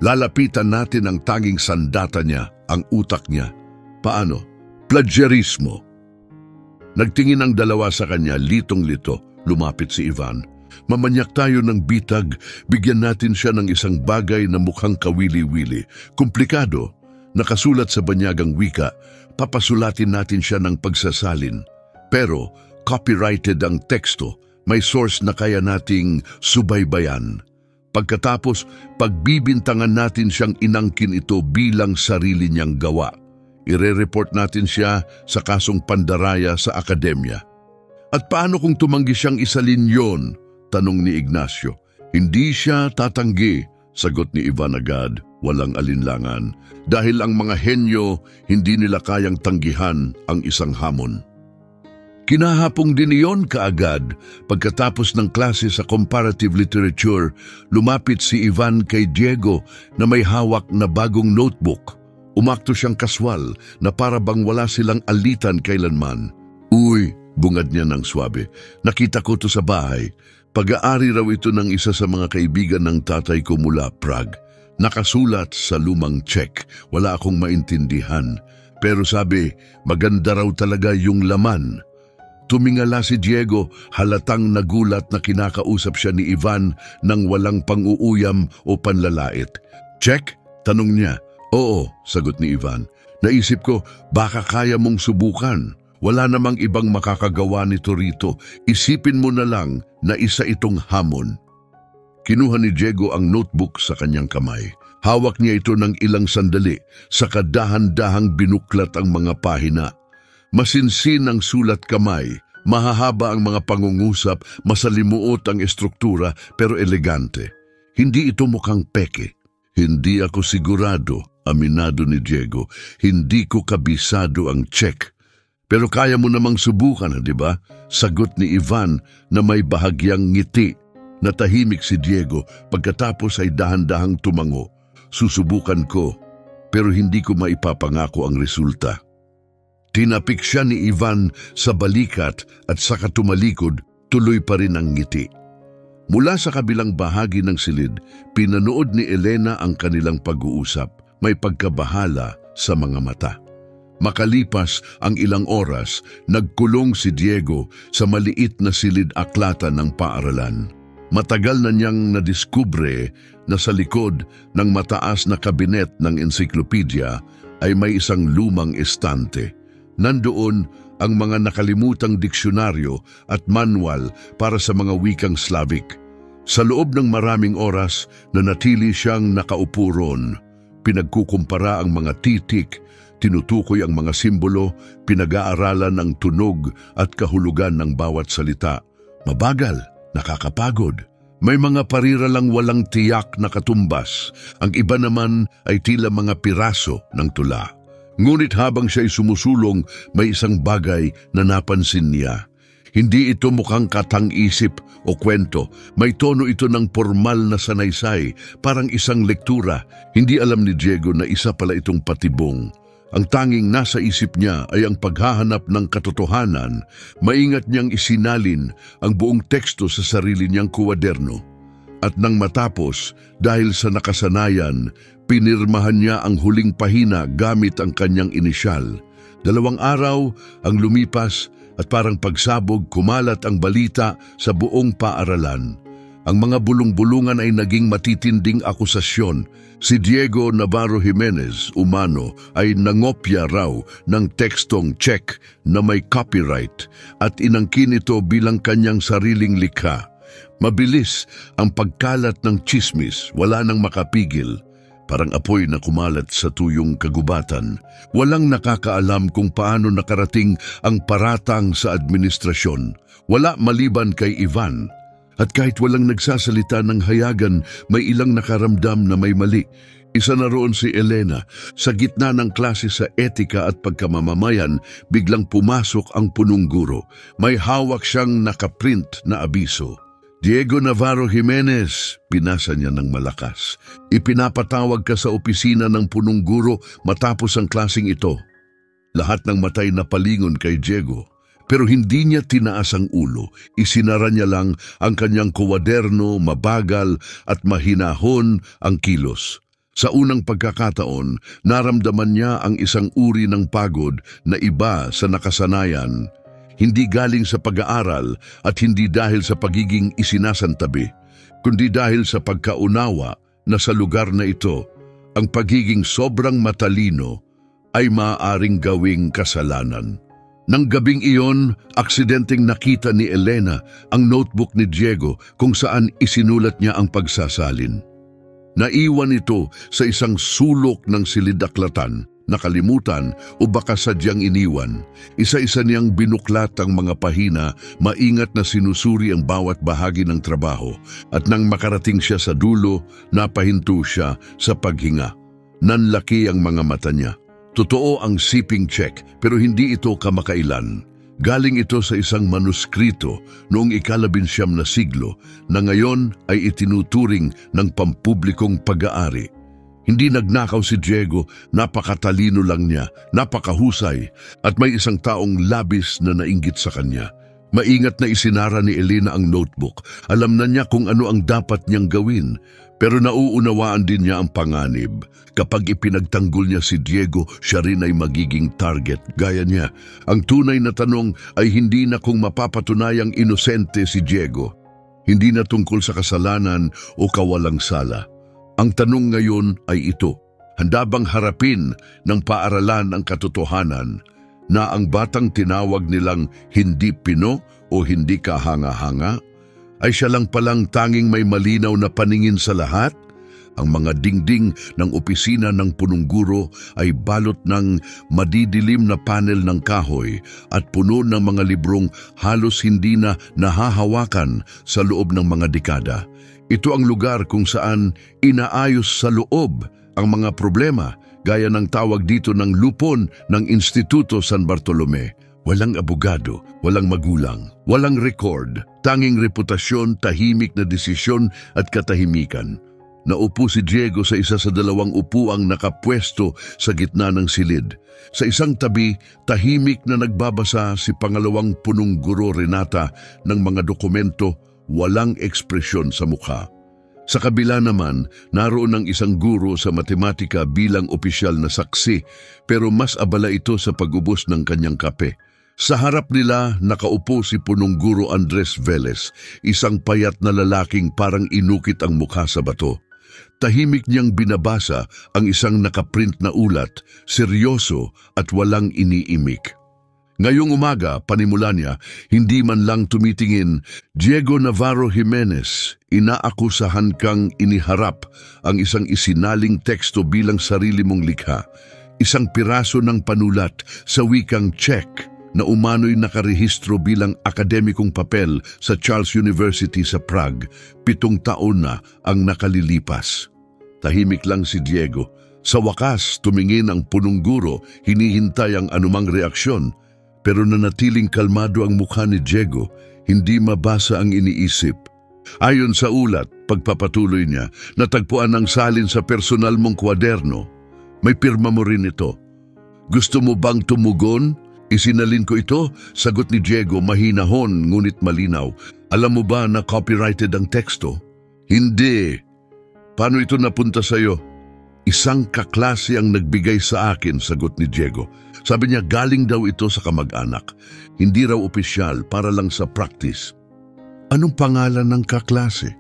Lalapitan natin ang tanging sandata niya, ang utak niya. Paano? Plagiarismo. Nagtingin ang 2 sa kanya, litong-lito. Lumapit si Ivan. Mamanyak tayo ng bitag, bigyan natin siya ng isang bagay na mukhang kawili-wili. Komplikado, nakasulat sa banyagang wika, papasulatin natin siya ng pagsasalin. Pero copyrighted ang teksto, may source na kaya nating subaybayan. Pagkatapos, pagbibintangan natin siyang inangkin ito bilang sarili niyang gawa. Ire-report natin siya sa kasong pandaraya sa akademya. At paano kung tumanggi siyang isalin yon? Tanong ni Ignacio. Hindi siya tatanggi, sagot ni Ivan agad, walang alinlangan. Dahil ang mga henyo, hindi nila kayang tanggihan ang isang hamon. Kinahapong din iyon kaagad, pagkatapos ng klase sa comparative literature, lumapit si Ivan kay Diego na may hawak na bagong notebook. Umakto siyang kaswal na para bang wala silang alitan kailanman. Uy, bungad niya ng swabe. Nakita ko to sa bahay. Pag-aari raw ito ng isa sa mga kaibigan ng tatay ko mula Prague. Nakasulat sa lumang check. Wala akong maintindihan. Pero sabi, maganda raw talaga yung laman. Tumingala si Diego, halatang nagulat na kinakausap siya ni Ivan nang walang pang-uuyam o panlalait. Check? Tanong niya. Oo, sagot ni Ivan. Naisip ko, baka kaya mong subukan. Wala namang ibang makakagawa nito rito. Isipin mo na lang na isa itong hamon. Kinuha ni Diego ang notebook sa kanyang kamay. Hawak niya ito ng ilang sandali, saka dahan-dahang binuklat ang mga pahina. Masinsin ang sulat kamay, mahahaba ang mga pangungusap, masalimuot ang estruktura pero elegante. Hindi ito mukhang peke. Hindi ako sigurado, aminado ni Diego. Hindi ko kabisado ang check. Pero kaya mo namang subukan, di ba? Sagot ni Ivan na may bahagyang ngiti. Natahimik si Diego pagkatapos ay dahan-dahang tumango. Susubukan ko, pero hindi ko maipapangako ang resulta. Tinapik siya ni Ivan sa balikat at saka tumalikod, tuloy pa rin ang ngiti. Mula sa kabilang bahagi ng silid, pinanood ni Elena ang kanilang pag-uusap. May pagkabahala sa mga mata. Makalipas ang ilang oras, nagkulong si Diego sa maliit na silid-aklatan ng paaralan. Matagal na niyang nadiskubre na sa likod ng mataas na kabinet ng ensiklopedia ay may isang lumang estante. Nandoon ang mga nakalimutang diksyonaryo at manual para sa mga wikang Slavic. Sa loob ng maraming oras, nanatili siyang nakaupo roon. Pinagkukumpara ang mga titik, tinutukoy ang mga simbolo, pinag-aaralan ang tunog at kahulugan ng bawat salita. Mabagal, nakakapagod. May mga pariralang walang tiyak na katumbas. Ang iba naman ay tila mga piraso ng tula. Ngunit habang siya'y sumusulong, may isang bagay na napansin niya. Hindi ito mukhang katang-isip o kwento. May tono ito ng formal na sanaysay, parang isang lektura. Hindi alam ni Diego na isa pala itong patibong. Ang tanging nasa isip niya ay ang paghahanap ng katotohanan. Maingat niyang isinalin ang buong teksto sa sarili niyang kuwaderno. At nang matapos, dahil sa nakasanayan, pinirmahan niya ang huling pahina gamit ang kanyang inisyal. 2 araw ang lumipas at parang pagsabog kumalat ang balita sa buong paaralan. Ang mga bulong-bulungan ay naging matitinding akusasyon. Si Diego Navarro Jimenez, umano, ay nangopya raw ng tekstong Czech na may copyright at inangkin ito bilang kanyang sariling likha. Mabilis ang pagkalat ng tsismis, wala nang makapigil. Parang apoy na kumalat sa tuyong kagubatan. Walang nakakaalam kung paano nakarating ang paratang sa administrasyon. Wala maliban kay Ivan. At kahit walang nagsasalita ng hayagan, may ilang nakaramdam na may mali. Isa na roon si Elena. Sa gitna ng klase sa etika at pagkamamamayan, biglang pumasok ang punong guro. May hawak siyang nakaprint na abiso. Diego Navarro Jimenez, pinasa niya ng malakas. Ipinapatawag ka sa opisina ng punong guro matapos ang klaseng ito. Lahat ng matay na palingon kay Diego. Pero hindi niya tinaas ang ulo. Isinara niya lang ang kanyang kuwaderno, mabagal at mahinahon ang kilos. Sa unang pagkakataon, naramdaman niya ang isang uri ng pagod na iba sa nakasanayan. Hindi galing sa pag-aaral at hindi dahil sa pagiging isinasantabi, kundi dahil sa pagkaunawa na sa lugar na ito, ang pagiging sobrang matalino ay maaaring gawing kasalanan. Nang gabing iyon, aksidenteng nakita ni Elena ang notebook ni Diego kung saan isinulat niya ang pagsasalin. Naiwan ito sa isang sulok ng silid-aklatan, nakalimutan o baka sadyang iniwan. Isa-isa niyang binuklat ang mga pahina, maingat na sinusuri ang bawat bahagi ng trabaho. At nang makarating siya sa dulo, napahinto siya sa paghinga. Nanlaki ang mga mata niya. Totoo ang sipping check, pero hindi ito kamakailan. Galing ito sa isang manuskrito noong ika-19 na siglo na ngayon ay itinuturing ng pampublikong pag-aari. Hindi nagnakaw si Diego, napakatalino lang niya, napakahusay, at may isang taong labis na nainggit sa kanya. Maingat na isinara ni Elena ang notebook. Alam na niya kung ano ang dapat niyang gawin, pero nauunawaan din niya ang panganib. Kapag ipinagtanggol niya si Diego, siya rin ay magiging target. Gaya niya, ang tunay na tanong ay hindi na kung mapapatunayang inosente si Diego. Hindi na tungkol sa kasalanan o kawalang sala. Ang tanong ngayon ay ito, handa bang harapin ng paaralan ang katotohanan na ang batang tinawag nilang hindi Pino o hindi kahanga-hanga ay siya lang palang tanging may malinaw na paningin sa lahat? Ang mga dingding ng opisina ng punong guro ay balot ng madidilim na panel ng kahoy at puno ng mga librong halos hindi na nahahawakan sa loob ng mga dekada. Ito ang lugar kung saan inaayos sa loob ang mga problema, gaya ng tawag dito ng lupon ng Instituto San Bartolome. Walang abogado, walang magulang, walang record, tanging reputasyon, tahimik na desisyon at katahimikan. Naupo si Diego sa isa sa 2 upuang nakapwesto sa gitna ng silid. Sa isang tabi, tahimik na nagbabasa si pangalawang punong guro Renata ng mga dokumento, walang ekspresyon sa mukha. Sa kabila naman, naroon ang isang guro sa matematika bilang opisyal na saksi, pero mas abala ito sa pag-ubos ng kanyang kape. Sa harap nila, nakaupo si punong guro Andres Velez, isang payat na lalaking parang inukit ang mukha sa bato. Tahimik niyang binabasa ang isang nakaprint na ulat, seryoso at walang iniimik. Ngayong umaga, panimula niya, hindi man lang tumitingin, Diego Navarro Jimenez, inaakusahan kang iniharap ang isang isinaling teksto bilang sarili mong likha, isang piraso ng panulat sa wikang Czech na umano'y nakarehistro bilang akademikong papel sa Charles University sa Prague, 7 taon na ang nakalilipas. Tahimik lang si Diego. Sa wakas, tumingin ang punong guro, hinihintay ang anumang reaksyon. Pero nanatiling kalmado ang mukha ni Diego, hindi mabasa ang iniisip. Ayon sa ulat, pagpapatuloy niya, natagpuan ang salin sa personal mong kwaderno. May pirma mo rin ito. Gusto mo bang tumugon? Isinalin ko ito, sagot ni Diego, mahinahon ngunit malinaw. Alam mo ba na copyrighted ang teksto? Hindi. Paano ito napunta sa'yo? Isang kaklase ang nagbigay sa akin, sagot ni Diego. Sabi niya galing daw ito sa kamag-anak. Hindi raw opisyal, para lang sa practice. Anong pangalan ng kaklase?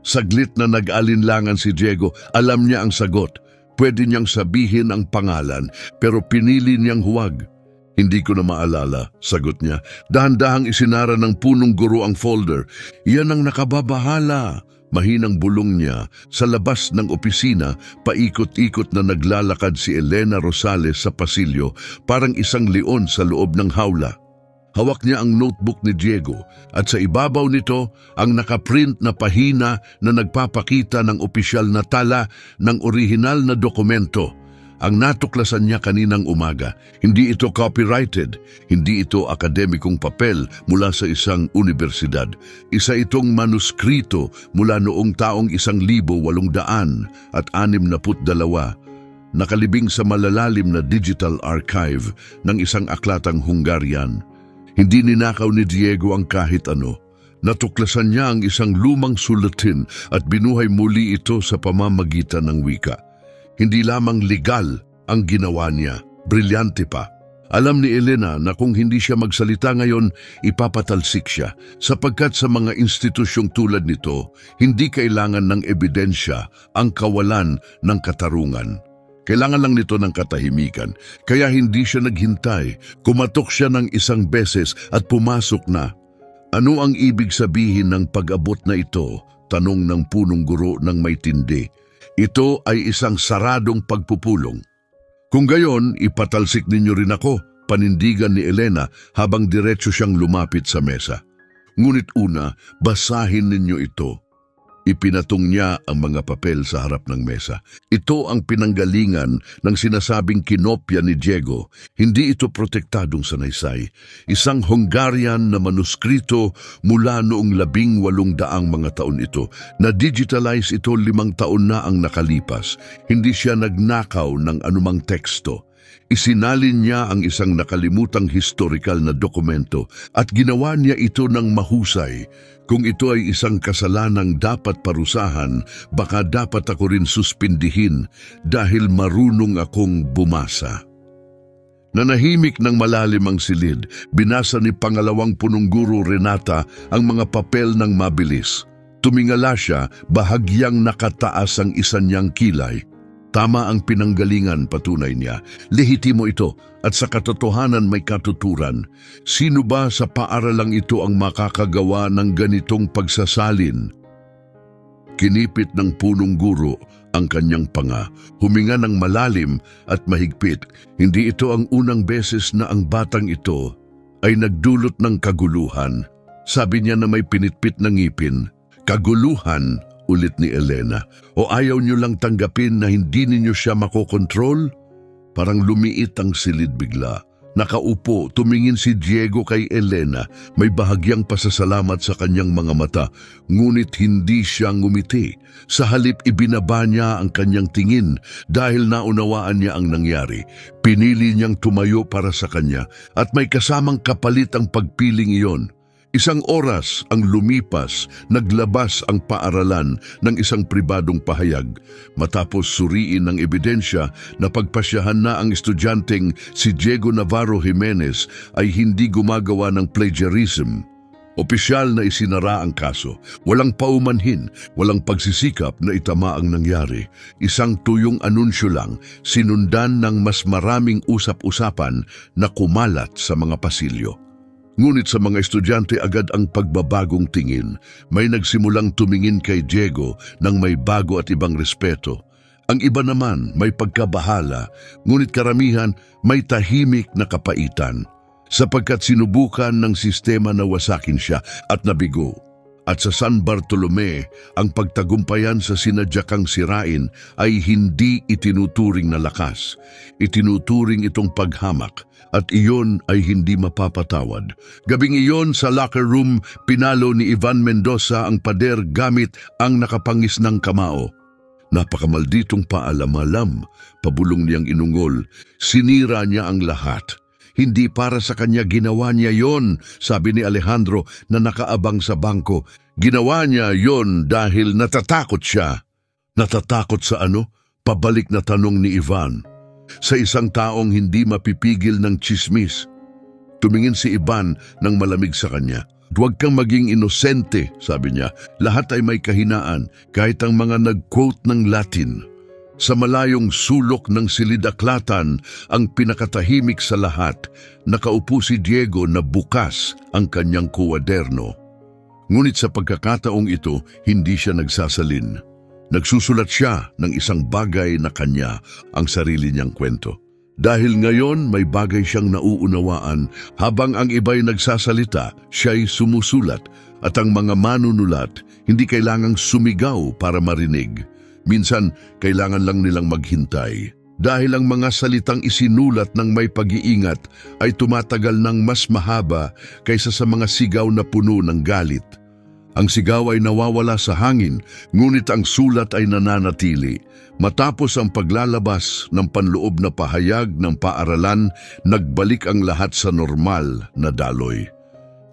Saglit na nag-alinlangan si Diego. Alam niya ang sagot. Pwede niyang sabihin ang pangalan, pero pinili niyang huwag. Hindi ko na maalala, sagot niya. Dahan-dahang isinara ng punong guro ang folder. Yan ang nakababahala. Mahinang bulong niya, sa labas ng opisina, paikot-ikot na naglalakad si Elena Rosales sa pasilyo, parang isang leon sa loob ng hawla. Hawak niya ang notebook ni Diego at sa ibabaw nito ang nakaprint na pahina na nagpapakita ng opisyal na tala ng orihinal na dokumento. Ang natuklasan niya kaninang umaga, hindi ito copyrighted, hindi ito akademikong papel mula sa isang universidad. Isa itong manuskrito mula noong taong 1862, nakalibing sa malalalim na digital archive ng isang aklatang Hungarian. Hindi ninakaw ni Diego ang kahit ano. Natuklasan niya ang isang lumang sulatin at binuhay muli ito sa pamamagitan ng wika. Hindi lamang legal ang ginawa niya, brilyante pa. Alam ni Elena na kung hindi siya magsalita ngayon, ipapatalsik siya sapagkat sa mga institusyong tulad nito, hindi kailangan ng ebidensya ang kawalan ng katarungan. Kailangan lang nito ng katahimikan, kaya hindi siya naghintay. Kumatok siya ng isang beses at pumasok na. Ano ang ibig sabihin ng pag-abot na ito? Tanong ng punong guro ng may tindi. Ito ay isang saradong pagpupulong. Kung gayon, ipatalsik ninyo rin ako, panindigan ni Elena habang diretso siyang lumapit sa mesa. Ngunit una, basahin ninyo ito. Ipinatong niya ang mga papel sa harap ng mesa. Ito ang pinanggalingan ng sinasabing kinopya ni Diego. Hindi ito protektadong sanaysay. Isang Hungarian na manuskrito mula noong 1800 mga taon ito. Na-digitalize ito 5 taon na ang nakalipas. Hindi siya nagnakaw ng anumang teksto. Isinalin niya ang isang nakalimutang historical na dokumento at ginawa niya ito ng mahusay. Kung ito ay isang kasalanang dapat parusahan, baka dapat ako rin suspindihin dahil marunong akong bumasa. Nanahimik ng malalim ang silid, binasa ni pangalawang punong guro Renata ang mga papel ng mabilis. Tumingala siya, bahagyang nakataas ang isa niyang kilay. Tama ang pinanggalingan, patunay niya. Lehitimo ito at sa katotohanan may katuturan. Sino ba sa paaralang ito ang makakagawa ng ganitong pagsasalin? Kinipit ng punong guro ang kanyang panga. Huminga ng malalim at mahigpit. Hindi ito ang unang beses na ang batang ito ay nagdulot ng kaguluhan. Sabi niya na may pinitpit na ngipin. Kaguluhan, ulit ni Elena. O ayaw niyo lang tanggapin na hindi ninyo siya makokontrol? Parang lumiit ang silid bigla. Nakaupo, tumingin si Diego kay Elena. May bahagyang pasasalamat sa kanyang mga mata, ngunit hindi siya ngumiti. Sa halip ibinaba niya ang kanyang tingin dahil naunawaan niya ang nangyari. Pinili niyang tumayo para sa kanya at may kasamang kapalit ang pagpiling iyon. Isang oras ang lumipas, naglabas ang paaralan ng isang pribadong pahayag matapos suriin ng ebidensya na pagpasyahan na ang estudyanteng si Diego Navarro Jimenez ay hindi gumagawa ng plagiarism. Opisyal na isinara ang kaso. Walang paumanhin, walang pagsisikap na itama ang nangyari. Isang tuyong anunsyo lang, sinundan ng mas maraming usap-usapan na kumalat sa mga pasilyo. Ngunit sa mga estudyante agad ang pagbabagong tingin. May nagsimulang tumingin kay Diego ng may bago at ibang respeto. Ang iba naman may pagkabahala, ngunit karamihan may tahimik na kapaitan. Sapagkat sinubukan ng sistema na wasakin siya at nabigo. At sa San Bartolome, ang pagtagumpayan sa sinadyakang sirain ay hindi itinuturing na lakas. Itinuturing itong paghamak at iyon ay hindi mapapatawad. Gabing iyon sa locker room, pinalo ni Ivan Mendoza ang pader gamit ang nakapangis ng kamao. Napakamalditong paalam-alam, pabulong niyang inungol, sinira niya ang lahat. Hindi para sa kanya ginawa niya yon, sabi ni Alejandro na nakaabang sa bangko. Ginawa niya yon dahil natatakot siya. Natatakot sa ano? Pabalik na tanong ni Ivan. Sa isang taong hindi mapipigil ng tsismis. Tumingin si Ivan ng malamig sa kanya. Huwag kang maging inosente, sabi niya. Lahat ay may kahinaan, kahit ang mga nag-quote ng Latin. Sa malayong sulok ng silidaklatan, ang pinakatahimik sa lahat, nakaupo si Diego na bukas ang kanyang kuwaderno. Ngunit sa pagkakataong ito, hindi siya nagsasalin. Nagsusulat siya ng isang bagay na kanya, ang sarili niyang kwento. Dahil ngayon may bagay siyang nauunawaan, habang ang iba'y nagsasalita, siya'y sumusulat, at ang mga manunulat hindi kailangang sumigaw para marinig. Minsan, kailangan lang nilang maghintay. Dahil ang mga salitang isinulat ng may pag-iingat ay tumatagal ng mas mahaba kaysa sa mga sigaw na puno ng galit. Ang sigaw ay nawawala sa hangin, ngunit ang sulat ay nananatili. Matapos ang paglalabas ng panloob na pahayag ng paaralan, nagbalik ang lahat sa normal na daloy.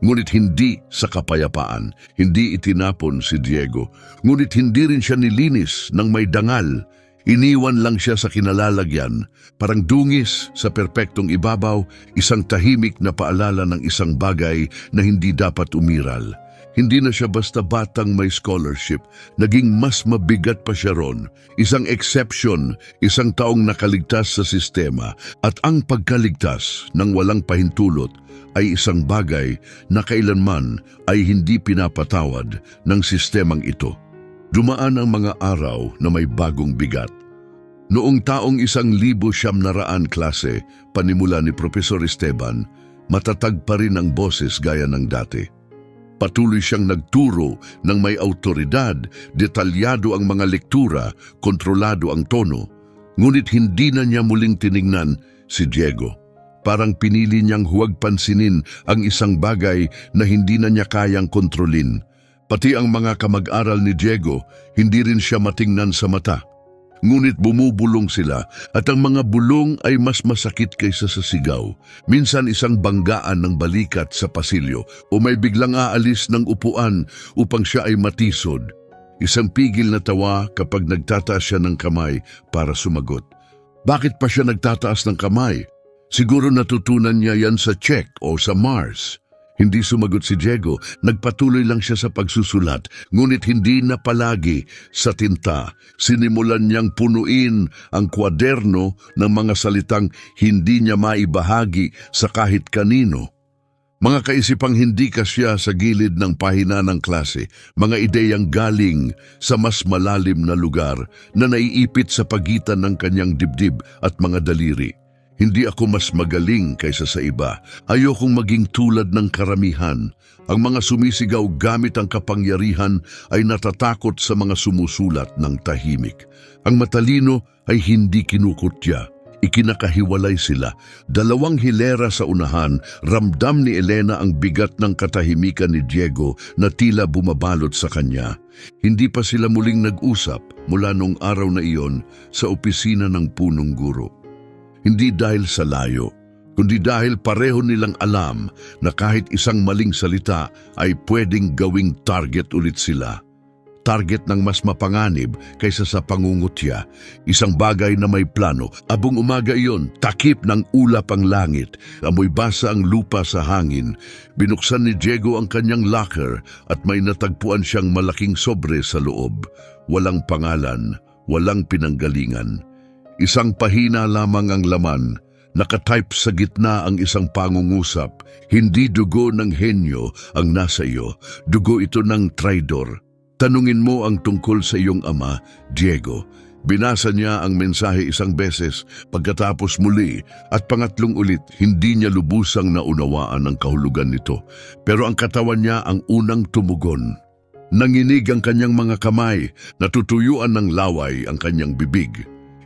Ngunit hindi sa kapayapaan, hindi itinapon si Diego. Ngunit hindi rin siya nilinis ng may dangal. Iniwan lang siya sa kinalalagyan, parang dungis sa perpektong ibabaw, isang tahimik na paalala ng isang bagay na hindi dapat umiral. Hindi na siya basta batang may scholarship, naging mas mabigat pa siya ron. Isang exception, isang taong nakaligtas sa sistema, at ang pagkaligtas ng walang pahintulot ay isang bagay na kailanman ay hindi pinapatawad ng sistemang ito. Dumaan ang mga araw na may bagong bigat. Noong taong 1900 klase, panimula ni Profesor Esteban, matatag pa rin ang boses gaya ng dati. Patuloy siyang nagturo ng may autoridad, detalyado ang mga lektura, kontrolado ang tono. Ngunit hindi na niya muling tiningnan si Diego. Parang pinili niyang huwag pansinin ang isang bagay na hindi na niya kayang kontrolin. Pati ang mga kamag-aral ni Diego, hindi rin siya matingnan sa mata. Ngunit bumubulong sila at ang mga bulong ay mas masakit kaysa sa sigaw. Minsan isang banggaan ng balikat sa pasilyo o may biglang aalis ng upuan upang siya ay matisod. Isang pigil na tawa kapag nagtataas siya ng kamay para sumagot. Bakit pa siya nagtataas ng kamay? Siguro natutunan niya yan sa Czech o sa Mars. Hindi sumagot si Diego, nagpatuloy lang siya sa pagsusulat, ngunit hindi na palagi sa tinta. Sinimulan niyang punuin ang kwaderno ng mga salitang hindi niya maibahagi sa kahit kanino. Mga kaisipang hindi kasya sa gilid ng pahina ng klase, mga ideyang galing sa mas malalim na lugar na naiipit sa pagitan ng kanyang dibdib at mga daliri. Hindi ako mas magaling kaysa sa iba. Ayokong maging tulad ng karamihan. Ang mga sumisigaw gamit ang kapangyarihan ay natatakot sa mga sumusulat ng tahimik. Ang matalino ay hindi kinukutya. Ikinakahiwalay sila. Dalawang hilera sa unahan, ramdam ni Elena ang bigat ng katahimikan ni Diego na tila bumabalot sa kanya. Hindi pa sila muling nag-usap mula nung araw na iyon sa opisina ng punong guro. Hindi dahil sa layo, kundi dahil pareho nilang alam na kahit isang maling salita ay pwedeng gawing target ulit sila. Target ng mas mapanganib kaysa sa pangungutya, isang bagay na may plano. Abong umaga iyon, takip ng ulap ang langit, amoy basa ang lupa sa hangin. Binuksan ni Diego ang kanyang locker at may natagpuan siyang malaking sobre sa loob. Walang pangalan, walang pinanggalingan. Isang pahina lamang ang laman. Nakatype sa gitna ang isang pangungusap. Hindi dugo ng henyo ang nasa iyo, dugo ito ng traidor. Tanungin mo ang tungkol sa iyong ama, Diego. Binasa niya ang mensahe isang beses, pagkatapos muli at pangatlong ulit, hindi niya lubusang naunawaan ang kahulugan nito. Pero ang katawan niya ang unang tumugon. Nanginig ang kanyang mga kamay, natutuyuan ng laway ang kanyang bibig.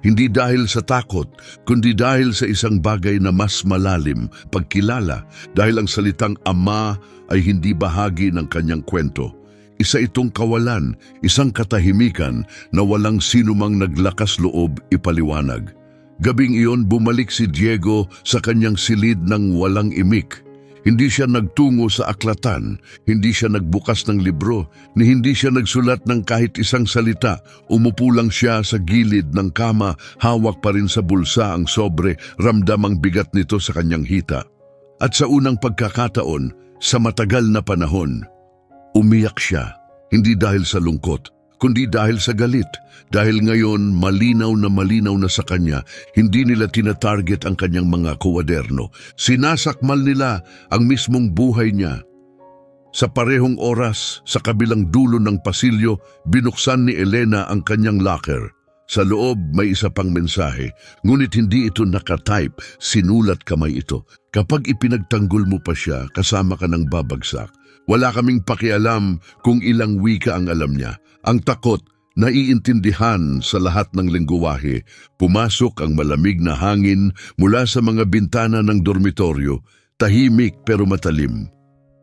Hindi dahil sa takot, kundi dahil sa isang bagay na mas malalim, pagkilala, dahil ang salitang ama ay hindi bahagi ng kanyang kwento. Isa itong kawalan, isang katahimikan na walang sinumang naglakas loob ipaliwanag. Gabing iyon bumalik si Diego sa kanyang silid ng walang imik. Hindi siya nagtungo sa aklatan, hindi siya nagbukas ng libro, ni hindi siya nagsulat ng kahit isang salita. Umupo lang siya sa gilid ng kama, hawak pa rin sa bulsa ang sobre, ramdam ang bigat nito sa kanyang hita. At sa unang pagkakataon, sa matagal na panahon, umiyak siya, hindi dahil sa lungkot, kundi dahil sa galit. Dahil ngayon, malinaw na sa kanya, hindi nila tinatarget ang kanyang mga kuwaderno. Sinasakmal nila ang mismong buhay niya. Sa parehong oras, sa kabilang dulo ng pasilyo, binuksan ni Elena ang kanyang locker. Sa loob may isa pang mensahe, ngunit hindi ito nakatype, sinulat kamay ito. Kapag ipinagtanggol mo pa siya, kasama ka ng babagsak. Wala kaming pakialam kung ilang wika ang alam niya. Ang takot, naiintindihan sa lahat ng lengguwahe. Pumasok ang malamig na hangin mula sa mga bintana ng dormitoryo, tahimik pero matalim.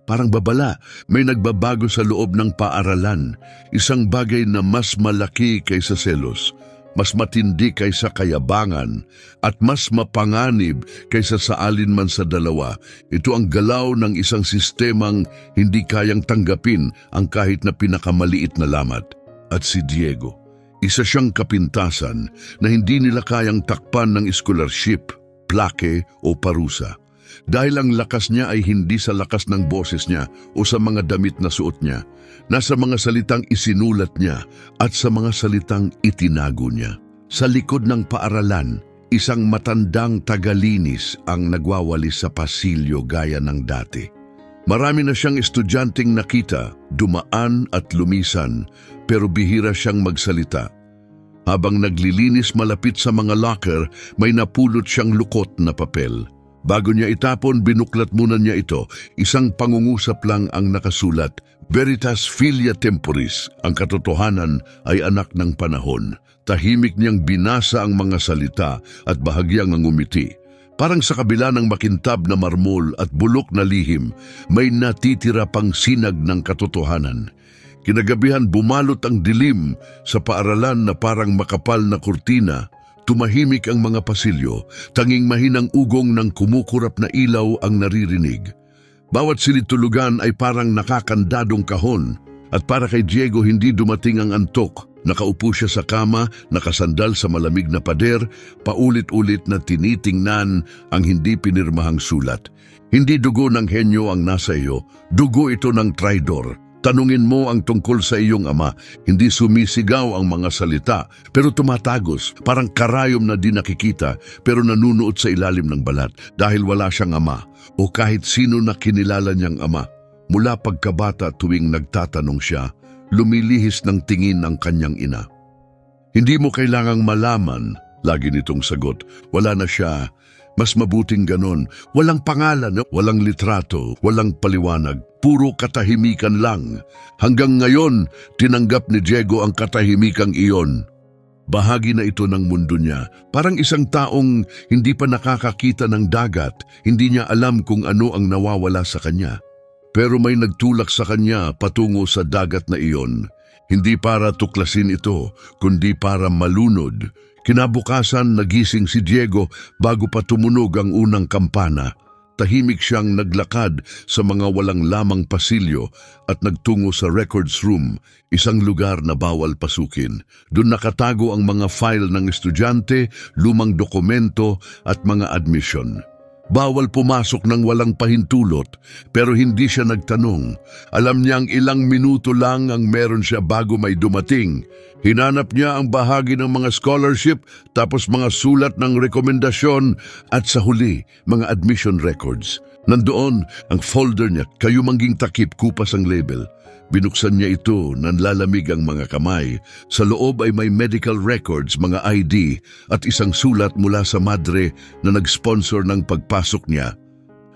Parang babala, may nagbabago sa loob ng paaralan, isang bagay na mas malaki kaysa selos, mas matindi kaysa kayabangan, at mas mapanganib kaysa sa alinman sa dalawa. Ito ang galaw ng isang sistemang hindi kayang tanggapin ang kahit na pinakamaliit na lamat. At si Diego, isa siyang kapintasan na hindi nila kayang takpan ng scholarship, plake o parusa. Dahil ang lakas niya ay hindi sa lakas ng boses niya o sa mga damit na suot niya, nasa mga salitang isinulat niya at sa mga salitang itinago niya. Sa likod ng paaralan, isang matandang tagalinis ang nagwawalis sa pasilyo gaya ng dati. Marami na siyang estudyanteng nakita, dumaan at lumisan, pero bihira siyang magsalita. Habang naglilinis malapit sa mga locker, may napulot siyang lukot na papel. Bago niya itapon, binuklat muna niya ito. Isang pangungusap lang ang nakasulat, Veritas Filia Temporis, ang katotohanan ay anak ng panahon. Tahimik niyang binasa ang mga salita at bahagyang ngumiti. Parang sa kabila ng makintab na marmol at bulok na lihim, may natitira pang sinag ng katotohanan. Kinagabihan bumalot ang dilim sa paaralan na parang makapal na kurtina. Tumahimik ang mga pasilyo, tanging mahinang ugong ng kumukurap na ilaw ang naririnig. Bawat silid-tulugan ay parang nakakandadong kahon, at para kay Diego hindi dumating ang antok. Nakaupo siya sa kama, nakasandal sa malamig na pader, paulit-ulit na tinitingnan ang hindi pinirmahang sulat. Hindi dugo ng henyo ang nasa iyo, dugo ito ng traidor. Tanungin mo ang tungkol sa iyong ama. Hindi sumisigaw ang mga salita, pero tumatagos, parang karayom na di nakikita, pero nanunuot sa ilalim ng balat dahil wala siyang ama o kahit sino na kinilala niyang ama. Mula pagkabata tuwing nagtatanong siya, lumilihis ng tingin ang kanyang ina. Hindi mo kailangang malaman, lagi nitong sagot. Wala na siya. Mas mabuting ganon. Walang pangalan, walang litrato, walang paliwanag. Puro katahimikan lang. Hanggang ngayon, tinanggap ni Diego ang katahimikang iyon. Bahagi na ito ng mundo niya. Parang isang taong hindi pa nakakakita ng dagat, hindi niya alam kung ano ang nawawala sa kanya. Pero may nagtulak sa kanya patungo sa dagat na iyon. Hindi para tuklasin ito, kundi para malunod. Kinabukasan nagising si Diego bago pa tumunog ang unang kampana. Tahimik siyang naglakad sa mga walang lamang pasilyo at nagtungo sa records room, isang lugar na bawal pasukin. Doon nakatago ang mga file ng estudyante, lumang dokumento at mga admission. Bawal pumasok ng walang pahintulot, pero hindi siya nagtanong. Alam niyang ilang minuto lang ang meron siya bago may dumating. Hinanap niya ang bahagi ng mga scholarship, tapos mga sulat ng rekomendasyon, at sa huli, mga admission records. Nandoon ang folder niya, kayumangging takip, kupas ang label. Binuksan niya ito, nanlalamig ang mga kamay. Sa loob ay may medical records, mga ID, at isang sulat mula sa madre na nag-sponsor ng pagpasok niya.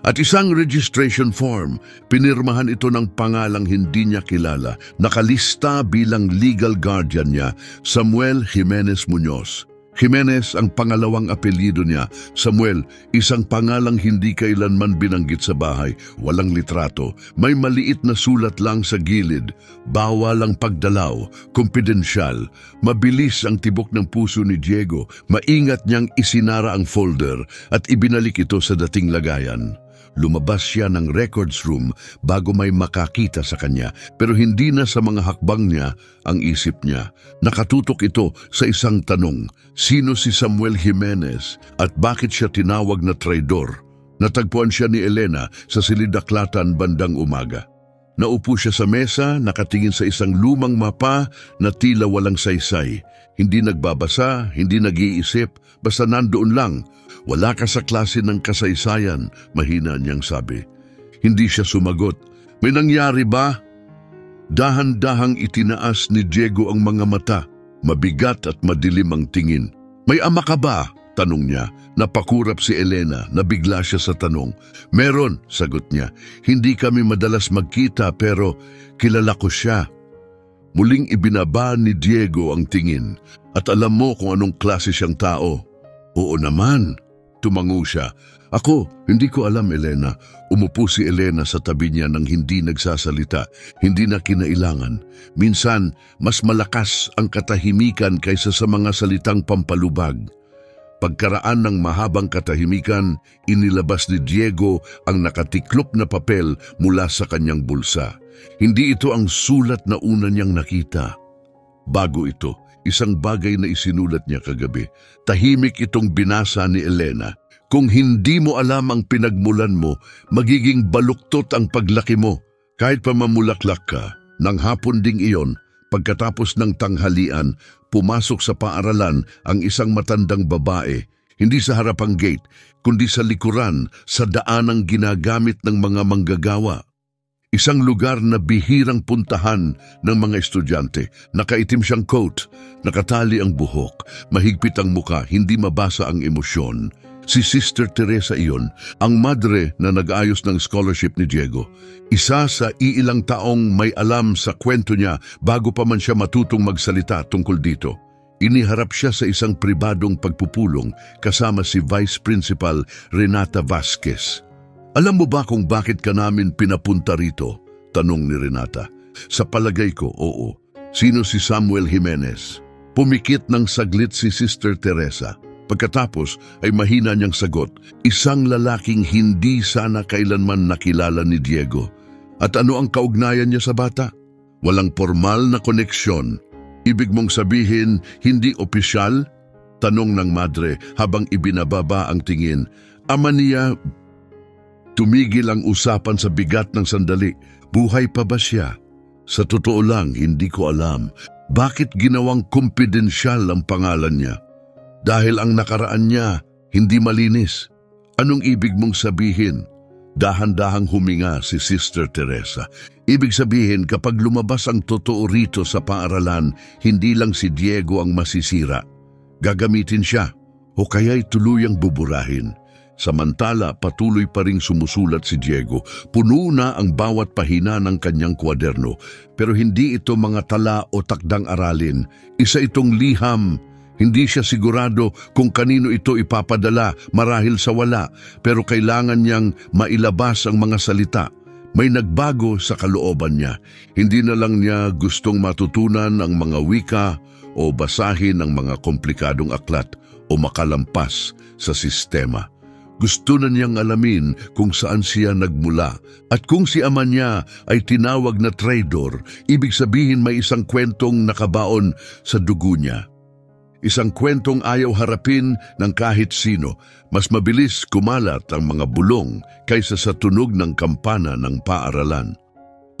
At isang registration form, pinirmahan ito ng pangalang hindi niya kilala, nakalista bilang legal guardian niya, Samuel Jimenez Muñoz. Jimenez ang pangalawang apelyido niya. Samuel, isang pangalang hindi kailanman binanggit sa bahay. Walang litrato. May maliit na sulat lang sa gilid. Bawal ang pagdalaw. Kumpidensyal. Mabilis ang tibok ng puso ni Diego. Maingat niyang isinara ang folder at ibinalik ito sa dating lagayan. Lumabas siya ng records room bago may makakita sa kanya, pero hindi na sa mga hakbang niya ang isip niya. Nakatutok ito sa isang tanong: sino si Samuel Jimenez at bakit siya tinawag na traidor? Natagpuan siya ni Elena sa Silidaklatan bandang umaga. Naupo siya sa mesa, nakatingin sa isang lumang mapa na tila walang saysay. Hindi nagbabasa, hindi nag-iisip, basta nandoon lang. Wala ka sa klase ng kasaysayan, mahina niyang sabi. Hindi siya sumagot. May nangyari ba? Dahan-dahang itinaas ni Diego ang mga mata. Mabigat at madilim ang tingin. May ama ka ba? Tanong niya. Napakurap si Elena, nabigla siya sa tanong. Meron, sagot niya. Hindi kami madalas magkita pero kilala ko siya. Muling ibinaba ni Diego ang tingin. At alam mo kung anong klase siyang tao? Oo naman. Tumango siya. Ako, hindi ko alam, Elena. Umupo si Elena sa tabi niya nang hindi nagsasalita, hindi na kinailangan. Minsan, mas malakas ang katahimikan kaysa sa mga salitang pampalubag. Pagkaraan ng mahabang katahimikan, inilabas ni Diego ang nakatiklop na papel mula sa kanyang bulsa. Hindi ito ang sulat na una niyang nakita. Bago ito, isang bagay na isinulat niya kagabi. Tahimik itong binasa ni Elena. Kung hindi mo alam ang pinagmulan mo, magiging baluktot ang paglaki mo. Kahit pa mamulaklak ka, nang hapon ding iyon, pagkatapos ng tanghalian, pumasok sa paaralan ang isang matandang babae, hindi sa harapang gate, kundi sa likuran, sa daanang ginagamit ng mga manggagawa. Isang lugar na bihirang puntahan ng mga estudyante. Nakaitim siyang coat, nakatali ang buhok, mahigpit ang muka, hindi mabasa ang emosyon. Si Sister Teresa iyon, ang madre na nag-ayos ng scholarship ni Diego. Isa sa iilang taong may alam sa kwento niya bago pa man siya matutong magsalita tungkol dito. Iniharap siya sa isang pribadong pagpupulong kasama si Vice Principal Renata Vasquez. Alam mo ba kung bakit ka namin pinapunta rito? Tanong ni Renata. Sa palagay ko, oo. Sino si Samuel Jimenez? Pumikit ng saglit si Sister Teresa. Pagkatapos ay mahina niyang sagot, isang lalaking hindi sana kailanman nakilala ni Diego. At ano ang kaugnayan niya sa bata? Walang formal na koneksyon. Ibig mong sabihin, hindi opisyal? Tanong ng madre habang ibinababa ang tingin. Ama niya. Tumigil ang usapan sa bigat ng sandali. Buhay pa ba siya? Sa totoo lang, hindi ko alam. Bakit ginawang kumpidensyal ang pangalan niya? Dahil ang nakaraan niya, hindi malinis. Anong ibig mong sabihin? Dahan-dahang huminga si Sister Teresa. Ibig sabihin, kapag lumabas ang totoo rito sa paaralan, hindi lang si Diego ang masisira. Gagamitin siya o kaya'y tuluyang buburahin. Samantala, patuloy pa ring sumusulat si Diego. Puno na ang bawat pahina ng kanyang kwaderno. Pero hindi ito mga tala o takdang aralin. Isa itong liham. Hindi siya sigurado kung kanino ito ipapadala marahil sa wala. Pero kailangan niyang mailabas ang mga salita. May nagbago sa kalooban niya. Hindi na lang niya gustong matutunan ang mga wika o basahin ang mga komplikadong aklat o makalampas sa sistema. Gusto na niyang alamin kung saan siya nagmula at kung si ama niya ay tinawag na traitor, ibig sabihin may isang kwentong nakabaon sa dugo niya. Isang kwentong ayaw harapin ng kahit sino. Mas mabilis kumalat ang mga bulong kaysa sa tunog ng kampana ng paaralan.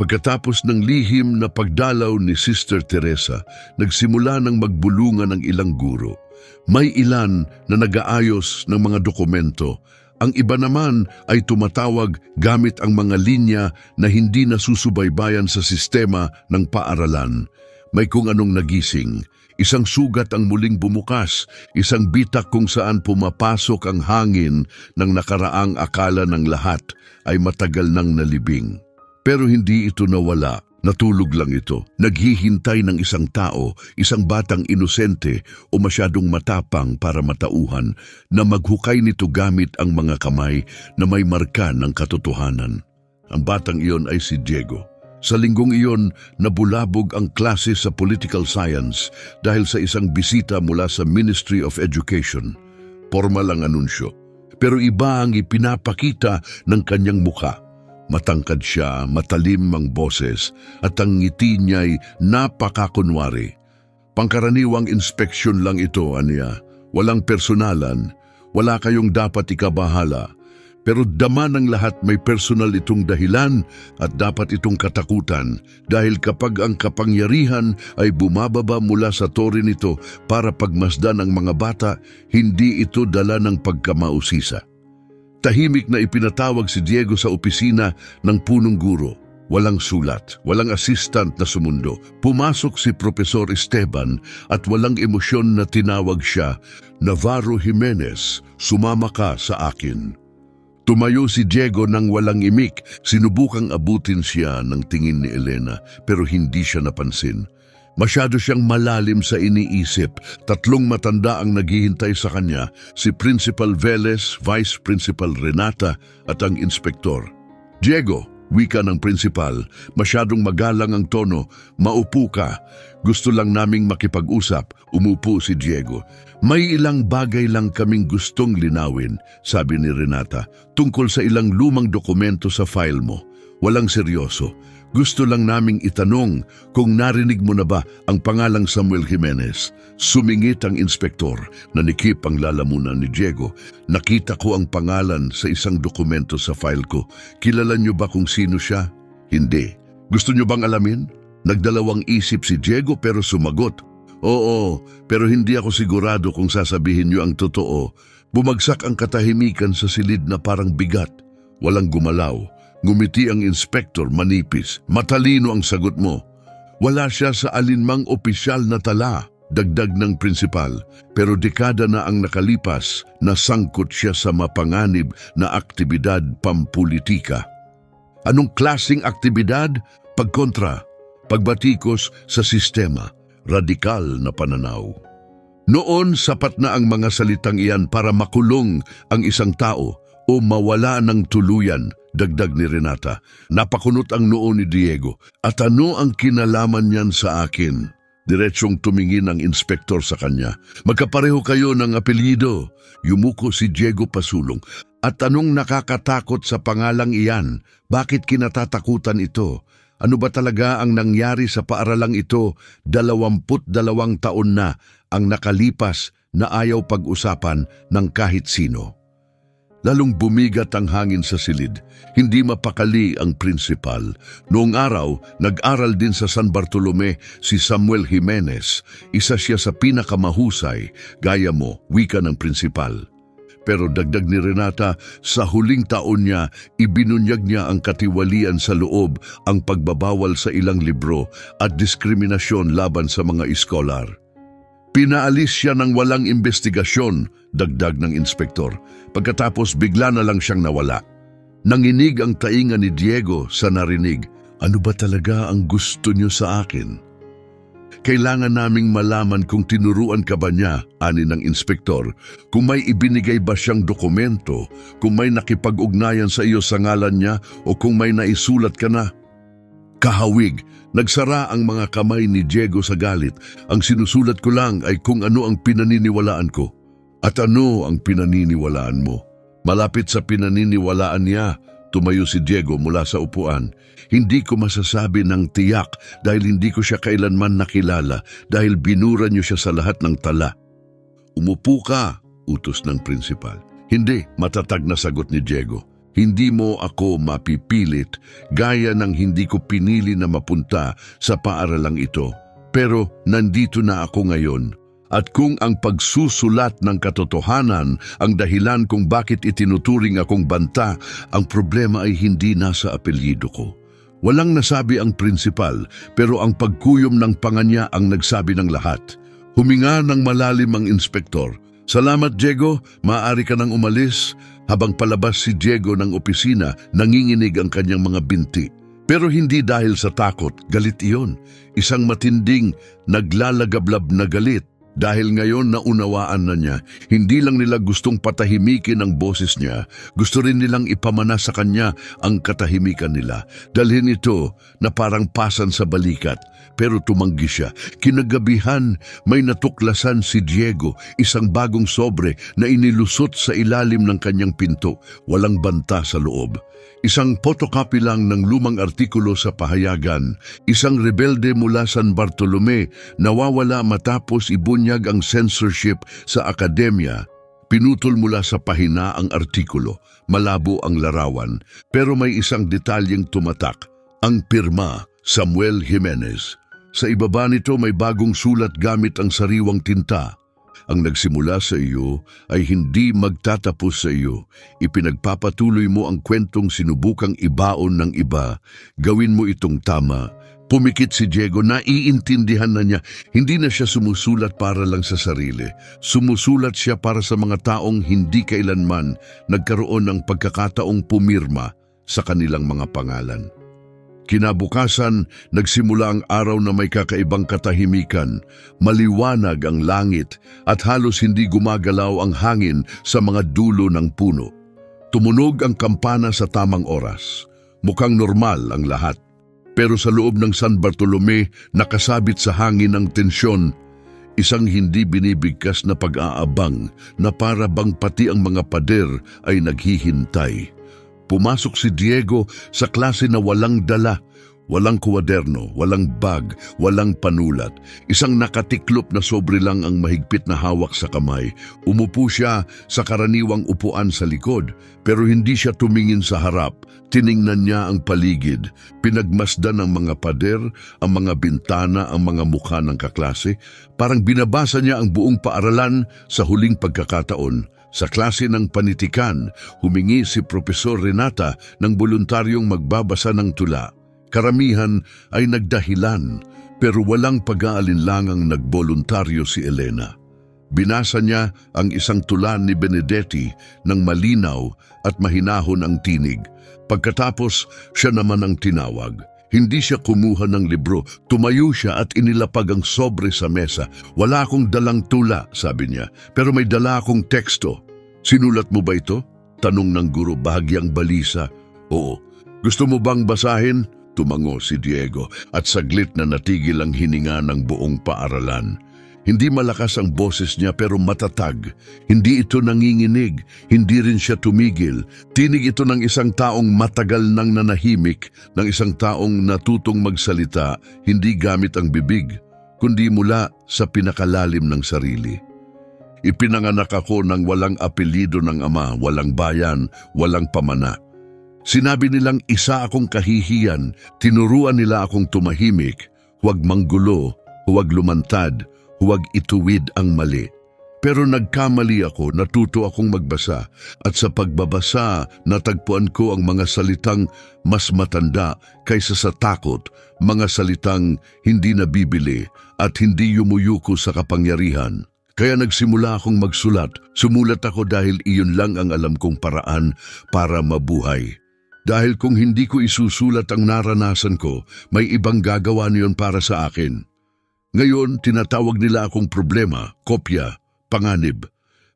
Pagkatapos ng lihim na pagdalaw ni Sister Teresa, nagsimula ng magbulungan ng ilang guro. May ilan na nag-aayos ng mga dokumento. Ang iba naman ay tumatawag gamit ang mga linya na hindi nasusubaybayan sa sistema ng paaralan. May kung anong nagising. Isang sugat ang muling bumukas, isang bitak kung saan pumapasok ang hangin ng nakaraang akala ng lahat ay matagal nang nalibing. Pero hindi ito nawala, natulog lang ito. Naghihintay ng isang tao, isang batang inosente o masyadong matapang para matauhan na maghukay nito gamit ang mga kamay na may marka ng katotohanan. Ang batang iyon ay si Diego. Sa linggong iyon, nabulabog ang klase sa political science dahil sa isang bisita mula sa Ministry of Education. Formal ang anunsyo, pero iba ang ipinapakita ng kanyang mukha. Matangkad siya, matalim ang boses, at ang ngiti niya'y napakakunwari. Pangkaraniwang inspeksyon lang ito, aniya. Walang personalan, wala kayong dapat ikabahala. Pero dama ng lahat may personal itong dahilan at dapat itong katakutan dahil kapag ang kapangyarihan ay bumababa mula sa tore nito para pagmasdan ang mga bata, hindi ito dala ng pagkamausisa. Tahimik na ipinatawag si Diego sa opisina ng punong guro. Walang sulat, walang assistant na sumundo. Pumasok si Profesor Esteban at walang emosyon na tinawag siya, "Navarro Jimenez, sumama ka sa akin." Tumayo si Diego nang walang imik. Sinubukang abutin siya ng tingin ni Elena pero hindi siya napansin. Masyado siyang malalim sa iniisip. Tatlong matanda ang naghihintay sa kanya, si Principal Velez, Vice Principal Renata at ang inspektor. "Diego," wika ng principal, masyadong magalang ang tono, "maupo ka. Gusto lang naming makipag-usap." Umupo si Diego. "May ilang bagay lang kaming gustong linawin," sabi ni Renata, "tungkol sa ilang lumang dokumento sa file mo. Walang seryoso. Gusto lang naming itanong kung narinig mo na ba ang pangalang Samuel Jimenez." Sumingit ang inspektor, nanikip ang lalamunan ni Diego. "Nakita ko ang pangalan sa isang dokumento sa file ko. Kilala niyo ba kung sino siya?" "Hindi." "Gusto niyo bang alamin?" Nagdalawang isip si Diego pero sumagot, "Oo, pero hindi ako sigurado kung sasabihin niyo ang totoo." Bumagsak ang katahimikan sa silid na parang bigat. Walang gumalaw. Ngumiti ang inspektor, manipis. "Matalino ang sagot mo." "Wala siya sa alinmang opisyal na tala," dagdag ng prinsipal. "Pero dekada na ang nakalipas, nasangkot siya sa mapanganib na aktibidad pampulitika." "Anong klasing aktibidad?" "Pagkontra, pagbatikos sa sistema, radikal na pananaw." Noon, sapat na ang mga salitang iyan para makulong ang isang tao o mawala ng tuluyan, dagdag ni Renata. Napakunot ang noo ni Diego. "At ano ang kinalaman niyan sa akin?" Diretsong tumingin ang inspektor sa kanya. "Magkapareho kayo ng apelyido." Yumuko si Diego pasulong. "At anong nakakatakot sa pangalang iyan? Bakit kinatatakutan ito? Ano ba talaga ang nangyari sa paaralang ito? 22 taon na ang nakalipas na ayaw pag-usapan ng kahit sino." Lalong bumigat ang hangin sa silid. Hindi mapakali ang prinsipal. Noong araw, nag-aral din sa San Bartolome si Samuel Jimenez. Isa siya sa pinakamahusay, gaya mo, wika ng prinsipal. Pero dagdag ni Renata, sa huling taon niya, ibinunyag niya ang katiwalian sa loob, ang pagbabawal sa ilang libro at diskriminasyon laban sa mga iskolar. "Pinaalis siya ng walang investigasyon," dagdag ng inspektor. Pagkatapos bigla na lang siyang nawala. Nanginig ang tainga ni Diego sa narinig. "Ano ba talaga ang gusto niyo sa akin?" "Kailangan naming malaman kung tinuruan ka ba niya," ani ng inspektor. "Kung may ibinigay ba siyang dokumento, kung may nakipag-ugnayan sa iyo sa ngalan niya o kung may naisulat ka na." Kahawig, nagsara ang mga kamay ni Diego sa galit. Ang sinusulat ko lang ay kung ano ang pinaniniwalaan ko. At ano ang pinaniniwalaan mo? Malapit sa pinaniniwalaan niya, tumayo si Diego mula sa upuan. Hindi ko masasabi ng tiyak dahil hindi ko siya kailanman nakilala dahil binura niyo siya sa lahat ng tala. Umupo ka, utos ng prinsipal. Hindi, matatag na sagot ni Diego. Hindi mo ako mapipilit gaya ng hindi ko pinili na mapunta sa paaralang ito. Pero nandito na ako ngayon. At kung ang pagsusulat ng katotohanan ang dahilan kung bakit itinuturing akong banta, ang problema ay hindi nasa apelyido ko. Walang nasabi ang prinsipal, pero ang pagkuyom ng panganya ang nagsabi ng lahat. Huminga ng malalim ang inspektor. Salamat, Diego, maaari ka nang umalis. Habang palabas si Diego ng opisina, nanginginig ang kanyang mga binti. Pero hindi dahil sa takot, galit iyon. Isang matinding, naglalagablab na galit. Dahil ngayon naunawaan na niya, hindi lang nila gustong patahimikin ang boses niya, gusto rin nilang ipamana sa kanya ang katahimikan nila. Dalhin ito na parang pasan sa balikat, pero tumanggi siya. Kinagabihan, may natuklasan si Diego, isang bagong sobre na inilusot sa ilalim ng kanyang pinto, walang banta sa loob. Isang photocopy lang ng lumang artikulo sa pahayagan, isang rebelde mula San Bartolome, nawawala matapos ibunyag ang censorship sa akademya. Pinutol mula sa pahina ang artikulo, malabo ang larawan, pero may isang detalyeng tumatak, ang pirma, Samuel Jimenez. Sa ibaba nito may bagong sulat gamit ang sariwang tinta. Ang nagsimula sa iyo ay hindi magtatapos sa iyo. Ipinagpapatuloy mo ang kwentong sinubukang ibaon ng iba. Gawin mo itong tama. Pumikit si Diego, naiintindihan na niya. Hindi na siya sumusulat para lang sa sarili. Sumusulat siya para sa mga taong hindi kailanman nagkaroon ng pagkakataong pumirma sa kanilang mga pangalan. Kinabukasan, nagsimula ang araw na may kakaibang katahimikan. Maliwanag ang langit at halos hindi gumagalaw ang hangin sa mga dulo ng puno. Tumunog ang kampana sa tamang oras. Mukhang normal ang lahat. Pero sa loob ng San Bartolome, nakasabit sa hangin ang tensyon. Isang hindi binibigkas na pag-aabang na para bang pati ang mga pader ay naghihintay. Pumasok si Diego sa klase na walang dala, walang kuwaderno, walang bag, walang panulat. Isang nakatiklop na sobre lang ang mahigpit na hawak sa kamay. Umupo siya sa karaniwang upuan sa likod, pero hindi siya tumingin sa harap. Tiningnan niya ang paligid. Pinagmasdan ang mga pader, ang mga bintana, ang mga mukha ng kaklase. Parang binabasa niya ang buong paaralan sa huling pagkakataon. Sa klase ng panitikan, humingi si Profesor Renata ng voluntaryong magbabasa ng tula. Karamihan ay nagdahilan, pero walang pag-aalinlangang nagboluntaryo si Elena. Binasa niya ang isang tula ni Benedetti ng malinaw at mahinahon ang tinig. Pagkatapos, siya naman ang tinawag. Hindi siya kumuha ng libro. Tumayo siya at inilapag ang sobre sa mesa. Wala akong dalang tula, sabi niya, pero may dala akong teksto. Sinulat mo ba ito? Tanong ng guro, bahagyang balisa. Oo. Gusto mo bang basahin? Tumango si Diego at saglit na natigil ang hininga ng buong paaralan. Hindi malakas ang boses niya pero matatag. Hindi ito nanginginig, hindi rin siya tumigil. Tinig ito ng isang taong matagal nang nanahimik, ng isang taong natutong magsalita, hindi gamit ang bibig, kundi mula sa pinakalalim ng sarili. Ipinanganak ako ng walang apelyido ng ama, walang bayan, walang pamana. Sinabi nilang isa akong kahihiyan, tinuruan nila akong tumahimik, huwag manggulo, huwag lumantad, huwag ituwid ang mali. Pero nagkamali ako, natuto akong magbasa, at sa pagbabasa natagpuan ko ang mga salitang mas matanda kaysa sa takot, mga salitang hindi nabibili at hindi yumuyuko sa kapangyarihan. Kaya nagsimula akong magsulat. Sumulat ako dahil iyon lang ang alam kong paraan para mabuhay. Dahil kung hindi ko isusulat ang naranasan ko, may ibang gagawa niyon para sa akin. Ngayon, tinatawag nila akong problema, kopya, panganib.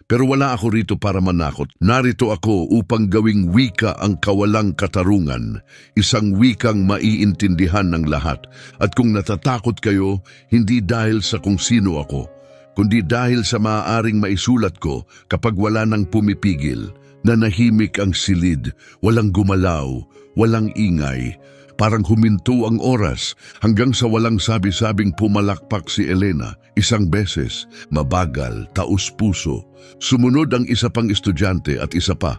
Pero wala ako rito para manakot. Narito ako upang gawing wika ang kawalang katarungan, isang wikang maiintindihan ng lahat. At kung natatakot kayo, hindi dahil sa kung sino ako, kundi dahil sa maaaring maisulat ko kapag wala nang pumipigil, na nahimik ang silid, walang gumalaw, walang ingay. Parang huminto ang oras hanggang sa walang sabi-sabing pumalakpak si Elena isang beses, mabagal, taus-puso. Sumunod ang isa pang estudyante at isa pa.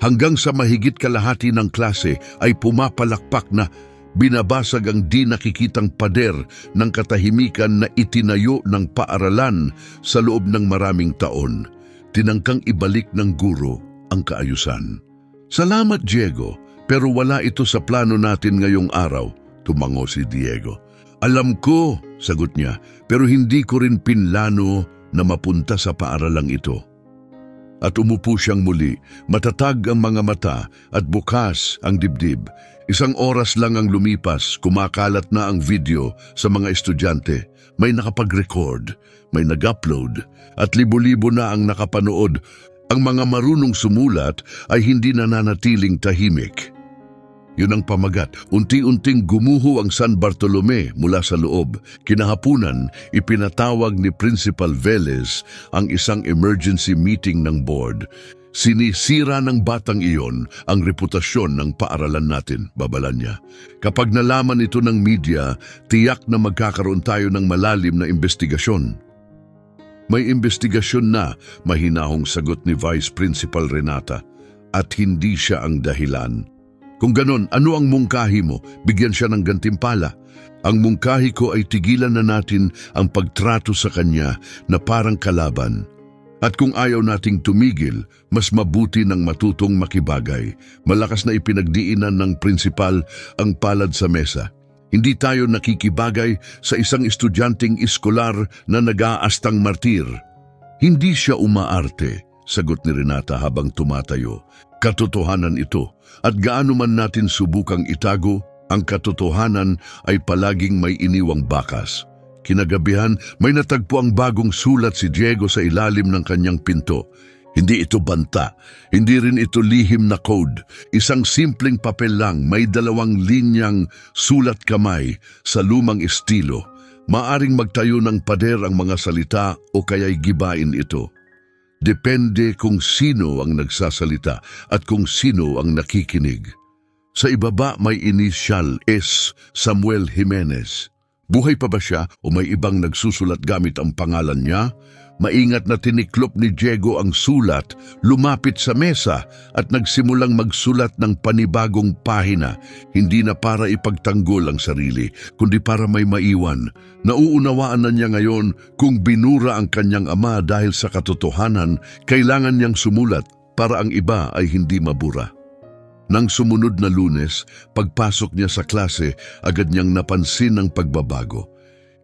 Hanggang sa mahigit kalahati ng klase ay pumapalakpak na binabasag ang di nakikitang pader ng katahimikan na itinayo ng paaralan sa loob ng maraming taon. Tinangkang ibalik ng guro ang kaayusan. Salamat, Diego. Pero wala ito sa plano natin ngayong araw, tumango si Diego. Alam ko, sagot niya, pero hindi ko rin pinlano na mapunta sa paaralang ito. At umupo siyang muli, matatag ang mga mata at bukas ang dibdib. Isang oras lang ang lumipas, kumakalat na ang video sa mga estudyante. May nakapag-record, may nag-upload, at libo-libo na ang nakapanood. Ang mga marunong sumulat ay hindi nananatiling tahimik. Yun ang pamagat. Unti-unting gumuho ang San Bartolome mula sa loob. Kinahapunan, ipinatawag ni Principal Velez ang isang emergency meeting ng board. Sinisira ng batang iyon ang reputasyon ng paaralan natin, babala niya. Kapag nalaman ito ng media, tiyak na magkakaroon tayo ng malalim na investigasyon. May investigasyon na, mahinahong sagot ni Vice Principal Renata, at hindi siya ang dahilan. Kung ganon, ano ang mungkahi mo? Bigyan siya ng gantimpala. Ang mungkahi ko ay tigilan na natin ang pagtrato sa kanya na parang kalaban. At kung ayaw nating tumigil, mas mabuti ng matutong makibagay. Malakas na ipinagdiinan ng prinsipal ang palad sa mesa. Hindi tayo nakikibagay sa isang estudyanteng eskolar na nag-aastang martir. Hindi siya umaarte, sagot ni Renata habang tumatayo. Katotohanan ito, at gaano man natin subukang itago, ang katotohanan ay palaging may iniwang bakas. Kinagabihan, may natagpo ang bagong sulat si Diego sa ilalim ng kanyang pinto. Hindi ito banta, hindi rin ito lihim na code. Isang simpleng papel lang, may 2 linyang sulat kamay sa lumang estilo. Maaring magtayo ng pader ang mga salita o kaya'y gibain ito. Depende kung sino ang nagsasalita at kung sino ang nakikinig. Sa ibaba may inisyal S. Samuel Jimenez. Buhay pa ba siya o may ibang nagsusulat gamit ang pangalan niya? Maingat na tiniklop ni Diego ang sulat, lumapit sa mesa at nagsimulang magsulat ng panibagong pahina, hindi na para ipagtanggol ang sarili, kundi para may maiwan. Nauunawaan na niya ngayon kung binura ang kanyang ama dahil sa katotohanan, kailangan niyang sumulat para ang iba ay hindi mabura. Nang sumunod na Lunes, pagpasok niya sa klase, agad niyang napansin ang pagbabago.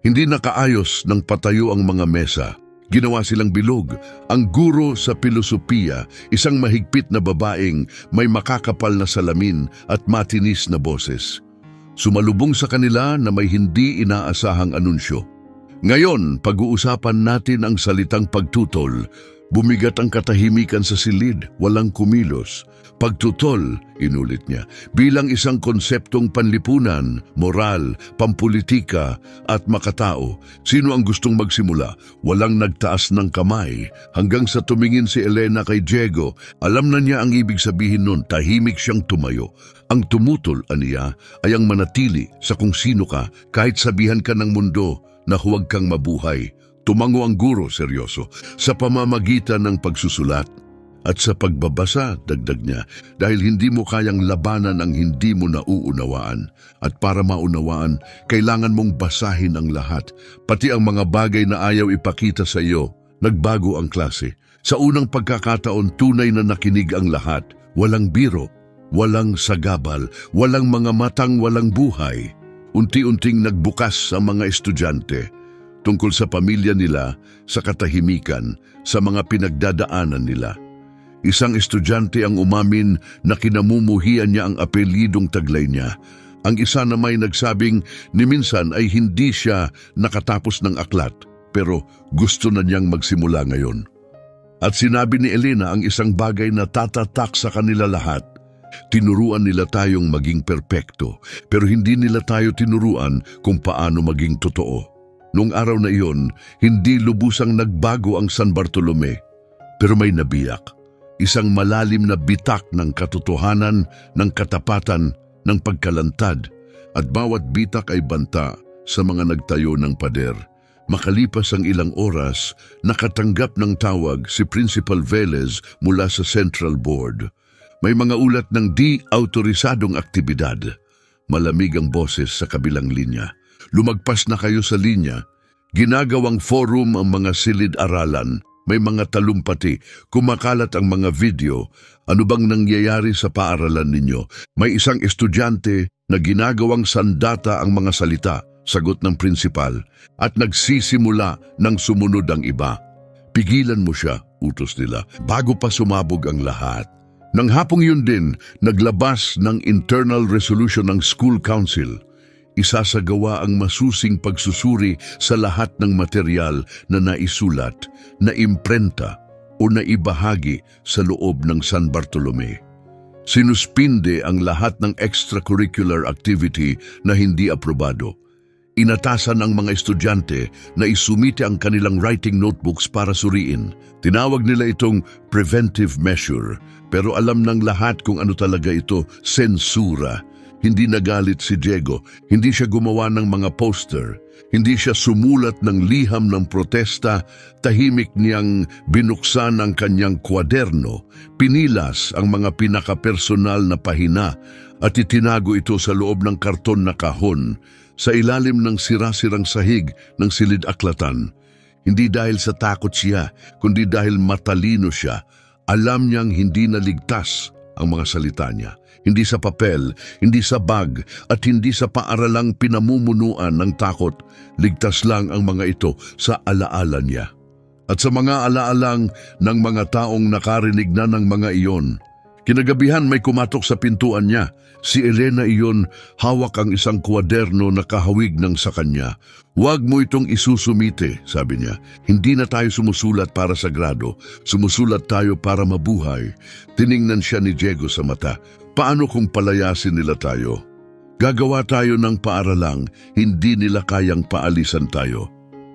Hindi nakaayos ng patayo ang mga mesa. Ginawa silang bilog. Ang guro sa pilosopiya, isang mahigpit na babaeng may makakapal na salamin at matinis na boses. Sumalubong sa kanila na may hindi inaasahang anunsyo. Ngayon, pag-uusapan natin ang salitang pagtutol. Bumigat ang katahimikan sa silid, walang kumilos. Pagtutol, inulit niya, bilang isang konseptong panlipunan, moral, pampolitika at makatao. Sino ang gustong magsimula? Walang nagtaas ng kamay. Hanggang sa tumingin si Elena kay Diego, alam na niya ang ibig sabihin nun, tahimik siyang tumayo. Ang tumutol, aniya, ay ang manatili sa kung sino ka kahit sabihan ka ng mundo na huwag kang mabuhay. Tumango ang guro, seryoso, sa pamamagitan ng pagsusulat at sa pagbabasa, dagdag niya, dahil hindi mo kayang labanan ang hindi mo nauunawaan. At para maunawaan, kailangan mong basahin ang lahat, pati ang mga bagay na ayaw ipakita sa iyo. Nagbago ang klase. Sa unang pagkakataon, tunay na nakinig ang lahat. Walang biro, walang sagabal, walang mga matang walang buhay. Unti-unting nagbukas ang mga estudyante tungkol sa pamilya nila, sa katahimikan, sa mga pinagdadaanan nila. Isang estudyante ang umamin na kinamumuhian niya ang apelyidong taglay niya. Ang isa na may nagsabing ni minsan ay hindi siya nakatapos ng aklat, pero gusto na niyang magsimula ngayon. At sinabi ni Elena ang isang bagay na tatatak sa kanila lahat. Tinuruan nila tayong maging perpekto, pero hindi nila tayo tinuruan kung paano maging totoo. Noong araw na iyon, hindi lubusang nagbago ang San Bartolome, pero may nabiyak. Isang malalim na bitak ng katotohanan, ng katapatan, ng pagkalantad, at bawat bitak ay banta sa mga nagtayo ng pader. Makalipas ang ilang oras, nakatanggap ng tawag si Principal Velez mula sa Central Board. May mga ulat ng di-autorisadong aktibidad. Malamig ang boses sa kabilang linya. Lumagpas na kayo sa linya. Ginagawang forum ang mga silid-aralan. May mga talumpati. Kumakalat ang mga video. Ano bang nangyayari sa paaralan ninyo? May isang estudyante na ginagawang sandata ang mga salita. Sagot ng prinsipal, at nagsisimula ng sumunod ang iba. Pigilan mo siya, utos nila, bago pa sumabog ang lahat. Nang hapong yun din, naglabas ng internal resolution ng school council. Isasagawa ang masusing pagsusuri sa lahat ng material na naisulat, na imprenta o naibahagi sa loob ng San Bartolome. Sinuspinde ang lahat ng extracurricular activity na hindi aprobado. Inatasan ang mga estudyante na isumite ang kanilang writing notebooks para suriin. Tinawag nila itong preventive measure, pero alam ng lahat kung ano talaga ito, sensura. Hindi nagalit si Diego, hindi siya gumawa ng mga poster, hindi siya sumulat ng liham ng protesta, tahimik niyang binuksan ang kanyang kwaderno, pinilas ang mga pinakapersonal na pahina at itinago ito sa loob ng karton na kahon, sa ilalim ng sira-sirang sahig ng silid-aklatan. Hindi dahil sa takot siya, kundi dahil matalino siya. Alam niyang hindi naligtas ang mga salita niya. Hindi sa papel, hindi sa bag, at hindi sa paaralang pinamumunuan ng takot. Ligtas lang ang mga ito sa alaala niya. At sa mga alaalang ng mga taong nakarinig na ng mga iyon. Kinagabihan may kumatok sa pintuan niya. Si Elena iyon, hawak ang isang kwaderno na kahawig ng sa kanya. Huwag mo itong isusumite, sabi niya. Hindi na tayo sumusulat para sa grado. Sumusulat tayo para mabuhay. Tiningnan siya ni Diego sa mata. Paano kung palayasin nila tayo? Gagawa tayo ng paaralang, hindi nila kayang paalisan tayo.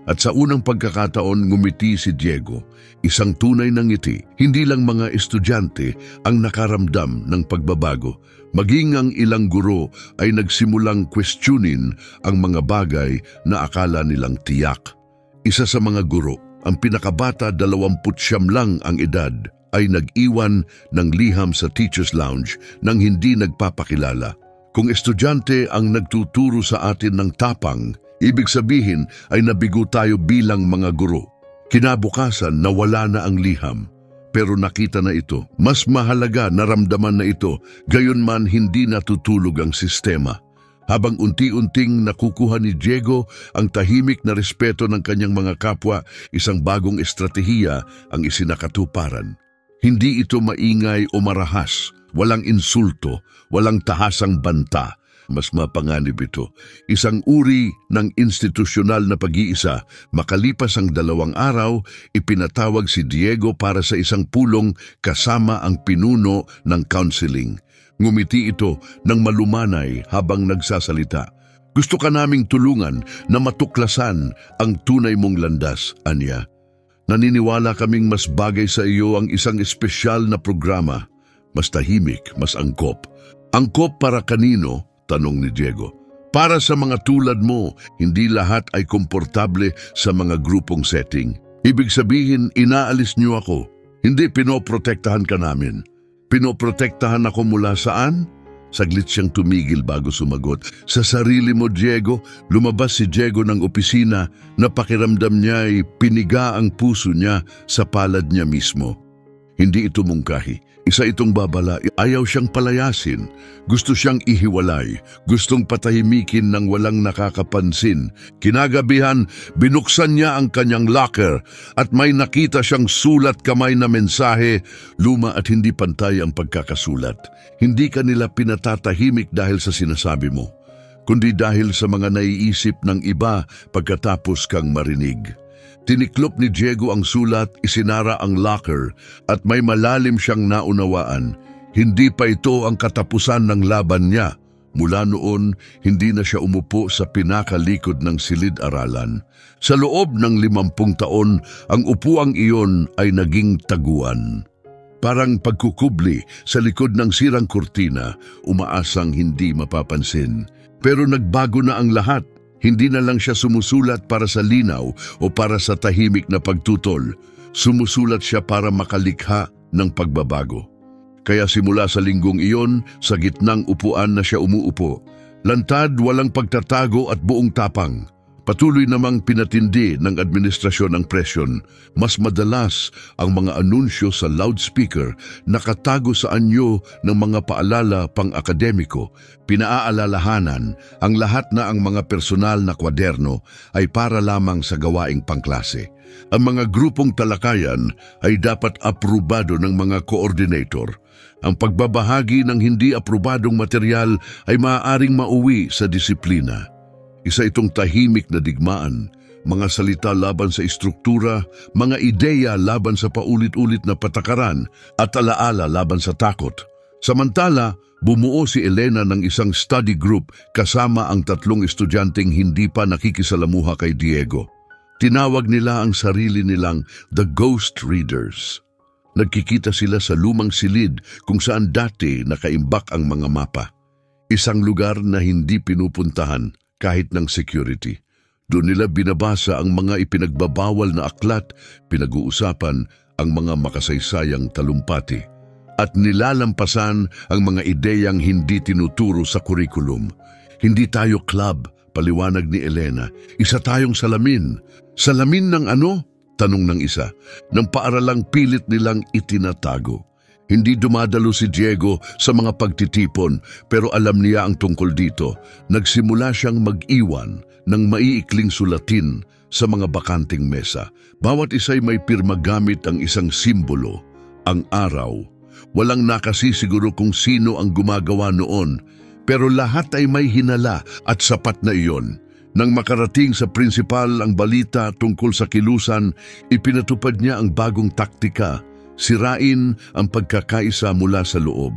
At sa unang pagkakataon ngumiti si Diego, isang tunay na ngiti. Hindi lang mga estudyante ang nakaramdam ng pagbabago. Maging ang ilang guro ay nagsimulang questionin ang mga bagay na akala nilang tiyak. Isa sa mga guro, ang pinakabata 29 lang ang edad, ay nag-iwan ng liham sa Teacher's Lounge nang hindi nagpapakilala. Kung estudyante ang nagtuturo sa atin ng tapang, ibig sabihin ay nabigo tayo bilang mga guro. Kinabukasan nawala na ang liham, pero nakita na ito. Mas mahalaga naramdaman na ito, gayunman hindi natutulog ang sistema. Habang unti-unting nakukuha ni Diego ang tahimik na respeto ng kanyang mga kapwa, isang bagong estratehiya ang isinakatuparan. Hindi ito maingay o marahas, walang insulto, walang tahasang banta. Mas mapanganib ito. Isang uri ng institusyonal na pag-iisa. Makalipas ang 2 araw, ipinatawag si Diego para sa isang pulong kasama ang pinuno ng counseling. Ngumiti ito ng malumanay habang nagsasalita. Gusto ka naming tulungan na matuklasan ang tunay mong landas, Anya. Naniniwala kaming mas bagay sa iyo ang isang espesyal na programa. Mas tahimik, mas angkop. Angkop para kanino? Tanong ni Diego. Para sa mga tulad mo, hindi lahat ay komportable sa mga grupong setting. Ibig sabihin, inaalis niyo ako. Hindi pinoprotektahan ka namin. Pinoprotektahan ako mula saan? Saglit siyang tumigil bago sumagot. Sa sarili mo, Diego. Lumabas si Diego ng opisina na pakiramdam niya ay piniga ang puso niya sa palad niya mismo. Hindi ito mungkahi. Isa itong babala, ayaw siyang palayasin. Gusto siyang ihiwalay. Gustong patahimikin ng walang nakakapansin. Kinagabihan, binuksan niya ang kanyang locker at may nakita siyang sulat kamay na mensahe, luma at hindi pantay ang pagkakasulat. Hindi ka nila pinatatahimik dahil sa sinasabi mo, kundi dahil sa mga naiisip ng iba pagkatapos kang marinig. Tiniklop ni Diego ang sulat, isinara ang locker at may malalim siyang naunawaan. Hindi pa ito ang katapusan ng laban niya. Mula noon, hindi na siya umupo sa pinakalikod ng silid-aralan. Sa loob ng 50 taon, ang upuang iyon ay naging taguan. Parang pagkukubli sa likod ng sirang kurtina, umaasang hindi mapapansin. Pero nagbago na ang lahat. Hindi na lang siya sumusulat para sa linaw o para sa tahimik na pagtutol. Sumusulat siya para makalikha ng pagbabago. Kaya simula sa linggong iyon, sa gitnang upuan na siya umuupo, lantad, walang pagtatago at buong tapang. Patuloy namang pinatindi ng administrasyon ang presyon. Mas madalas ang mga anunsyo sa loudspeaker nakatago sa anyo ng mga paalala pang-akademiko. Pinaaalalahanan ang lahat na ang mga personal na kwaderno ay para lamang sa gawaing pangklase. Ang mga grupong talakayan ay dapat aprobado ng mga coordinator. Ang pagbabahagi ng hindi aprobadong material ay maaaring mauwi sa disiplina. Isa itong tahimik na digmaan, mga salita laban sa istruktura, mga ideya laban sa paulit-ulit na patakaran at alaala laban sa takot. Samantala, bumuo si Elena ng isang study group kasama ang 3 estudyanteng hindi pa nakikisalamuha kay Diego. Tinawag nila ang sarili nilang The Ghost Readers. Nagkikita sila sa lumang silid kung saan dati nakaimbak ang mga mapa. Isang lugar na hindi pinupuntahan kahit ng security. Doon nila binabasa ang mga ipinagbabawal na aklat, pinag-uusapan ang mga makasaysayang talumpati, at nilalampasan ang mga ideyang hindi tinuturo sa kurikulum. Hindi tayo club, paliwanag ni Elena. Isa tayong salamin. Salamin ng ano? Tanong ng isa. Ng paaralang pilit nilang itinatago. Hindi dumadalo si Diego sa mga pagtitipon pero alam niya ang tungkol dito. Nagsimula siyang mag-iwan ng maiikling sulatin sa mga bakanting mesa. Bawat isa'y may pirma gamit ang isang simbolo, ang araw. Walang nakasisiguro kung sino ang gumagawa noon pero lahat ay may hinala at sapat na iyon. Nang makarating sa prinsipal ang balita tungkol sa kilusan, ipinatupad niya ang bagong taktika. Sirain ang pagkakaisa mula sa loob.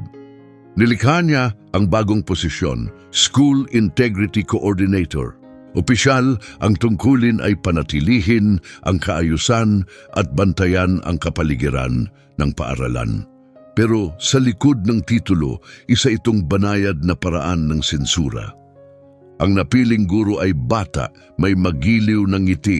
Nilikha niya ang bagong posisyon, School Integrity Coordinator. Opisyal, ang tungkulin ay panatilihin ang kaayusan at bantayan ang kapaligiran ng paaralan. Pero sa likod ng titulo, isa itong banayad na paraan ng sensura. Ang napiling guro ay bata, may magiliw ng ngiti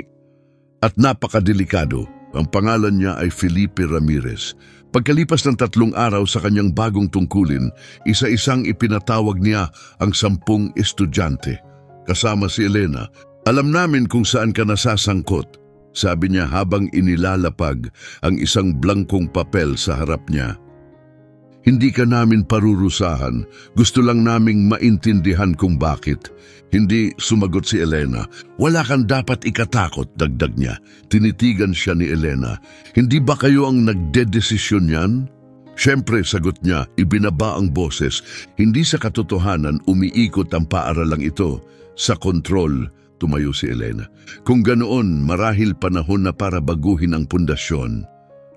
at napakadelikado. Ang pangalan niya ay Felipe Ramirez. Pagkalipas ng 3 araw sa kanyang bagong tungkulin, isa-isang ipinatawag niya ang 10 estudyante. Kasama si Elena. Alam namin kung saan ka nasasangkot, sabi niya habang inilalapag ang isang blankong papel sa harap niya. Hindi ka namin parurusahan, gusto lang naming maintindihan kung bakit. Hindi, sumagot si Elena. Wala kang dapat ikatakot, dagdag niya. Tinitigan siya ni Elena. Hindi ba kayo ang nagdedesisyon yan? Siyempre, sagot niya, ibinaba ang boses. Hindi sa katotohanan umiikot ang paaralang ito. Sa kontrol, tumayo si Elena. Kung ganoon, marahil panahon na para baguhin ang pundasyon.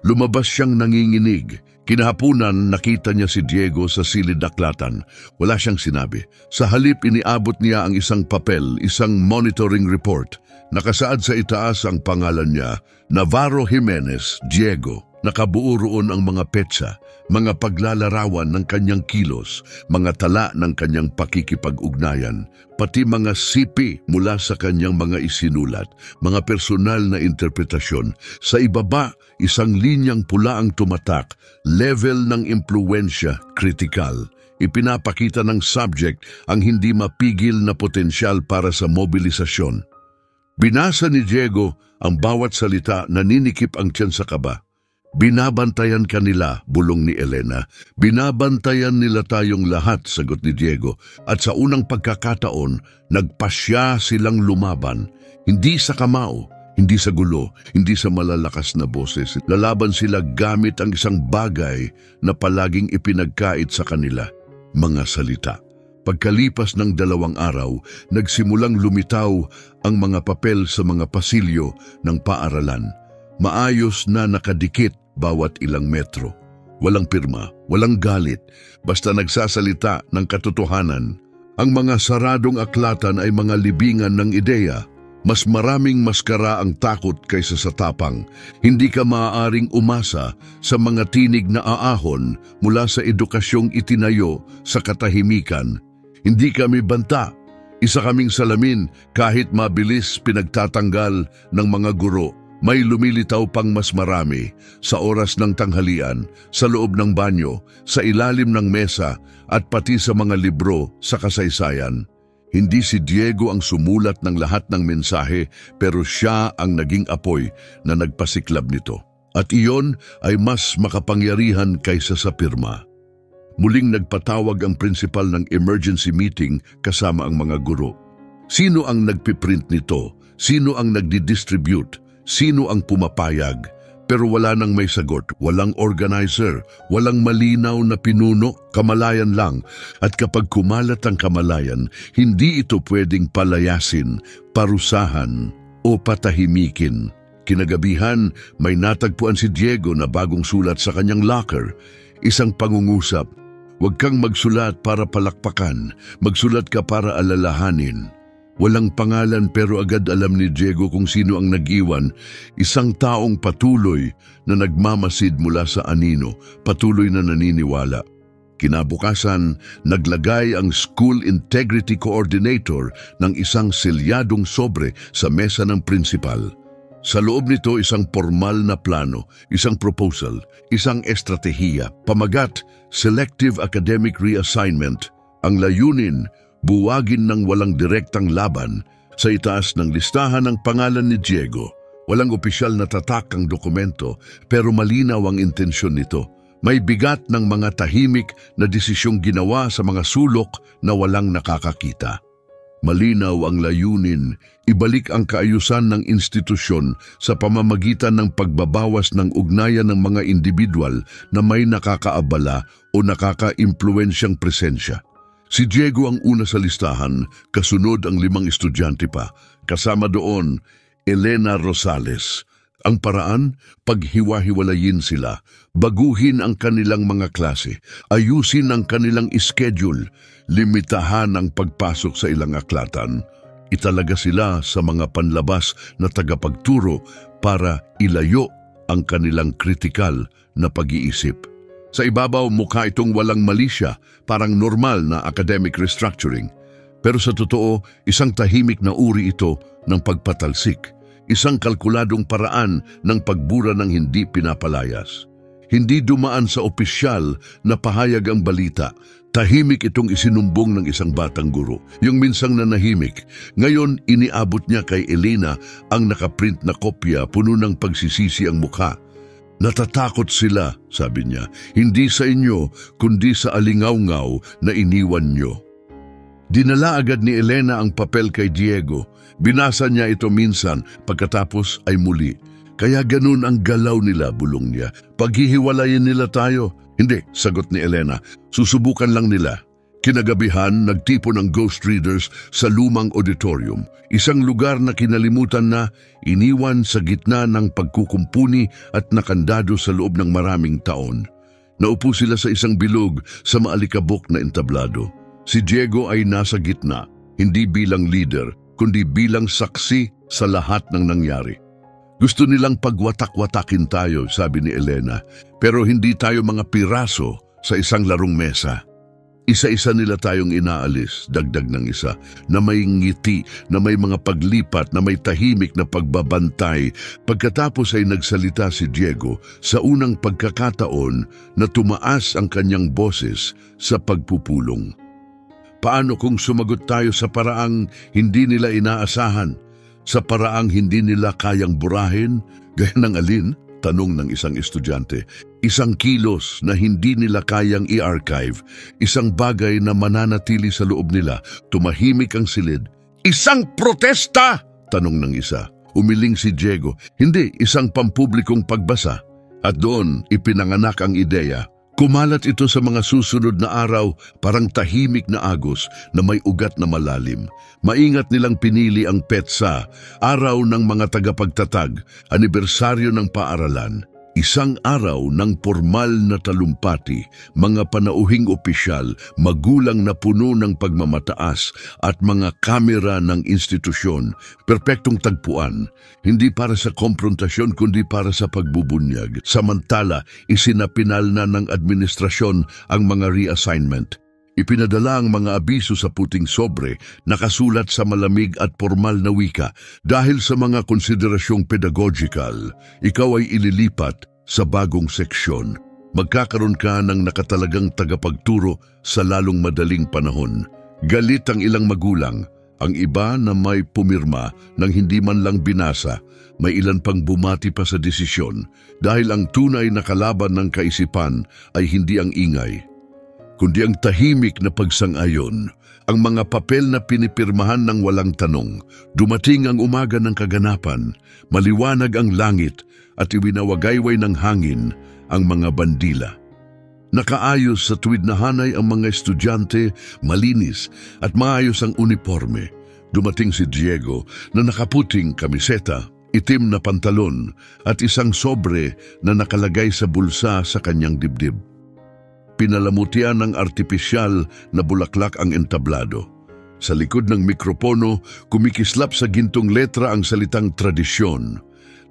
Lumabas siyang nanginginig. Kinahapunan, nakita niya si Diego sa silid-aklatan. Wala siyang sinabi. Sa halip, iniabot niya ang isang papel, isang monitoring report. Nakasaad sa itaas ang pangalan niya, Navarro Jimenez, Diego. Nakabuo roon ang mga petsa, mga paglalarawan ng kanyang kilos, mga tala ng kanyang pakikipag-ugnayan, pati mga sipi mula sa kanyang mga isinulat, mga personal na interpretasyon. Sa ibaba, isang linyang pula ang tumatak, level ng impluwensya, critical. Ipinapakita ng subject ang hindi mapigil na potensyal para sa mobilisasyon. Binasa ni Diego ang bawat salita, naninikip ang tiyan sa kaba. Binabantayan ka nila, bulong ni Elena. Binabantayan nila tayong lahat, sagot ni Diego. At sa unang pagkakataon, nagpasya silang lumaban. Hindi sa kamao, hindi sa gulo, hindi sa malalakas na boses. Lalaban sila gamit ang isang bagay na palaging ipinagkait sa kanila, mga salita. Pagkalipas ng 2 araw, nagsimulang lumitaw ang mga papel sa mga pasilyo ng paaralan. Maayos na nakadikit bawat ilang metro. Walang pirma, walang galit, basta nagsasalita ng katotohanan. Ang mga saradong aklatan ay mga libingan ng ideya. Mas maraming maskara ang takot kaysa sa tapang. Hindi ka maaaring umasa sa mga tinig na aahon mula sa edukasyong itinayo sa katahimikan. Hindi kami banta. Isa kaming salamin kahit mabilis pinagtatanggal ng mga guro. May lumilitaw pang mas marami sa oras ng tanghalian, sa loob ng banyo, sa ilalim ng mesa at pati sa mga libro sa kasaysayan. Hindi si Diego ang sumulat ng lahat ng mensahe pero siya ang naging apoy na nagpasiklab nito. At iyon ay mas makapangyarihan kaysa sa pirma. Muling nagpatawag ang principal ng emergency meeting kasama ang mga guro. Sino ang nagpiprint nito? Sino ang nagdi-distribute? Sino ang pumapayag? Pero wala nang may sagot, walang organizer, walang malinaw na pinuno, kamalayan lang. At kapag kumalat ang kamalayan, hindi ito pwedeng palayasin, parusahan o patahimikin. Kinagabihan, may natagpuan si Diego na bagong sulat sa kanyang locker, isang pangungusap. Huwag kang magsulat para palakpakan, magsulat ka para alalahanin. Walang pangalan pero agad alam ni Diego kung sino ang nag-iwan, isang taong patuloy na nagmamasid mula sa anino, patuloy na naniniwala. Kinabukasan, naglagay ang School Integrity Coordinator ng isang selyadong sobre sa mesa ng principal. Sa loob nito isang formal na plano, isang proposal, isang estratehiya, pamagat, selective academic reassignment, ang layunin, buwagin ng walang direktang laban. Sa itaas ng listahan ng pangalan ni Diego. Walang opisyal na tatak ang dokumento pero malinaw ang intensyon nito. May bigat ng mga tahimik na desisyong ginawa sa mga sulok na walang nakakakita. Malinaw ang layunin, ibalik ang kaayusan ng institusyon sa pamamagitan ng pagbabawas ng ugnayan ng mga individual na may nakakaabala o nakaka-impluensyang presensya. Si Diego ang una sa listahan, kasunod ang 5 estudyante pa. Kasama doon, Elena Rosales. Ang paraan, paghiwa-hiwalayin sila, baguhin ang kanilang mga klase, ayusin ang kanilang schedule, limitahan ang pagpasok sa ilang aklatan. Italaga sila sa mga panlabas na tagapagturo para ilayo ang kanilang kritikal na pag-iisip. Sa ibabaw, mukha itong walang malisya, parang normal na academic restructuring. Pero sa totoo, isang tahimik na uri ito ng pagpatalsik, isang kalkuladong paraan ng pagbura ng hindi pinapalayas. Hindi dumaan sa opisyal na pahayag ang balita, tahimik itong isinumbong ng isang batang guro. Yung minsang nanahimik, ngayon iniabot niya kay Elena ang nakaprint na kopya, puno ng pagsisisi ang mukha. Natatakot sila, sabi niya, hindi sa inyo, kundi sa alingaw-ngaw na iniwan nyo. Dinala agad ni Elena ang papel kay Diego. Binasa niya ito minsan, pagkatapos ay muli. Kaya ganun ang galaw nila, bulong niya. Paghihiwalayin nila tayo. Hindi, sagot ni Elena. Susubukan lang nila. Kinagabihan, nagtipon ang ghost readers sa lumang auditorium, isang lugar na kinalimutan na, iniwan sa gitna ng pagkukumpuni at nakandado sa loob ng maraming taon. Naupo sila sa isang bilog sa maalikabok na entablado. Si Diego ay nasa gitna, hindi bilang leader, kundi bilang saksi sa lahat ng nangyari. Gusto nilang pagwatak-watakin tayo, sabi ni Elena, pero hindi tayo mga piraso sa isang larong mesa. Isa-isa nila tayong inaalis, dagdag ng isa, na may ngiti, na may mga paglipat, na may tahimik na pagbabantay. Pagkatapos ay nagsalita si Diego sa unang pagkakataon na tumaas ang kanyang boses sa pagpupulong. Paano kung sumagot tayo sa paraang hindi nila inaasahan? Sa paraang hindi nila kayang burahin? Gaya ng alin? Tanong ng isang estudyante. Isang kilos na hindi nila kayang i-archive, isang bagay na mananatili sa loob nila, tumahimik ang silid. Isang protesta! Tanong ng isa. Umiling si Diego. Hindi, isang pampublikong pagbasa. At doon ipinanganak ang ideya. Kumalat ito sa mga susunod na araw, parang tahimik na agos na may ugat na malalim. Maingat nilang pinili ang petsa, araw ng mga tagapagtatag, anibersaryo ng paaralan. Isang araw ng formal na talumpati, mga panauhing opisyal, magulang na puno ng pagmamataas at mga kamera ng institusyon. Perpektong tagpuan, hindi para sa komprontasyon kundi para sa pagbubunyag. Samantala, isinapinal na ng administrasyon ang mga reassignment. Ipinadala ang mga abiso sa puting sobre, nakasulat sa malamig at formal na wika. Dahil sa mga konsiderasyong pedagogikal, ikaw ay ililipat sa bagong seksyon. Magkakaroon ka ng nakatalagang tagapagturo sa lalong madaling panahon. Galit ang ilang magulang, ang iba na may pumirma nang hindi man lang binasa, may ilan pang bumati pa sa desisyon dahil ang tunay na kalaban ng kaisipan ay hindi ang ingay, kundi ang tahimik na pagsang-ayon, ang mga papel na pinipirmahan ng walang tanong. Dumating ang umaga ng kaganapan, maliwanag ang langit at iwinawagayway ng hangin ang mga bandila. Nakaayos sa tuwid na hanay ang mga estudyante, malinis at maayos ang uniforme. Dumating si Diego na nakaputing kamiseta, itim na pantalon at isang sobre na nakalagay sa bulsa sa kanyang dibdib. Pinalamutian ng artipisyal na bulaklak ang entablado. Sa likod ng mikropono, kumikislap sa gintong letra ang salitang tradisyon.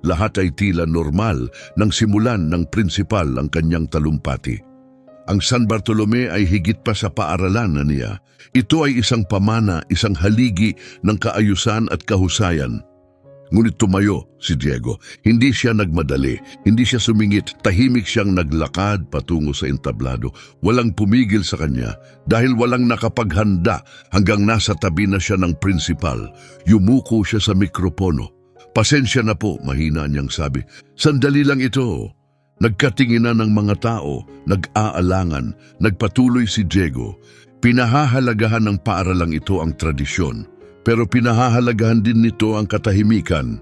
Lahat ay tila normal nang simulan ng prinsipal ang kanyang talumpati. Ang San Bartolome ay higit pa sa paaralan na niya. Ito ay isang pamana, isang haligi ng kaayusan at kahusayan. Ngunit tumayo si Diego. Hindi siya nagmadali, hindi siya sumingit, tahimik siyang naglakad patungo sa entablado. Walang pumigil sa kanya dahil walang nakapaghanda hanggang nasa tabi na siya ng prinsipal. Yumuko siya sa mikropono. "Pasensya na po," mahina niyang sabi. "Sandali lang ito." Nagkatinginan ng mga tao, nag-aalangan, nagpatuloy si Diego. Pinahahalagahan ng paaralang ito ang tradisyon. Pero pinahahalagahan din nito ang katahimikan.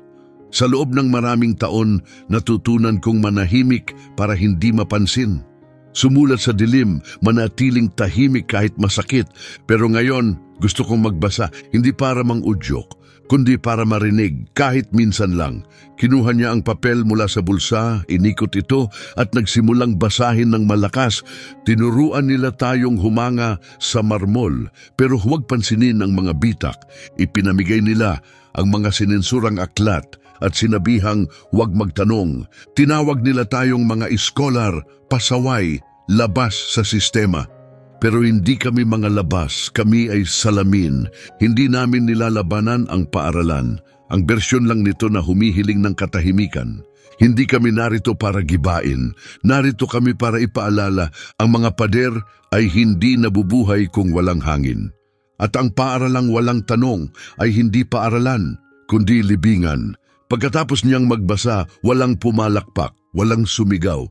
Sa loob ng maraming taon, natutunan kong manahimik para hindi mapansin. Sumulat sa dilim, manatiling tahimik kahit masakit. Pero ngayon, gusto kong magbasa, hindi para mang-udyok, kundi para marinig, kahit minsan lang. Kinuha niya ang papel mula sa bulsa, inikot ito at nagsimulang basahin ng malakas. Tinuruan nila tayong humanga sa marmol, pero huwag pansinin ang mga bitak. Ipinamigay nila ang mga sinensurang aklat at sinabihang huwag magtanong. Tinawag nila tayong mga iskolar, pasaway, labas sa sistema. Pero hindi kami mga labas, kami ay salamin. Hindi namin nilalabanan ang paaralan. Ang bersyon lang nito na humihiling ng katahimikan. Hindi kami narito para gibain. Narito kami para ipaalala, ang mga pader ay hindi nabubuhay kung walang hangin. At ang paaralang walang tanong ay hindi paaralan, kundi libingan. Pagkatapos niyang magbasa, walang pumalakpak, walang sumigaw.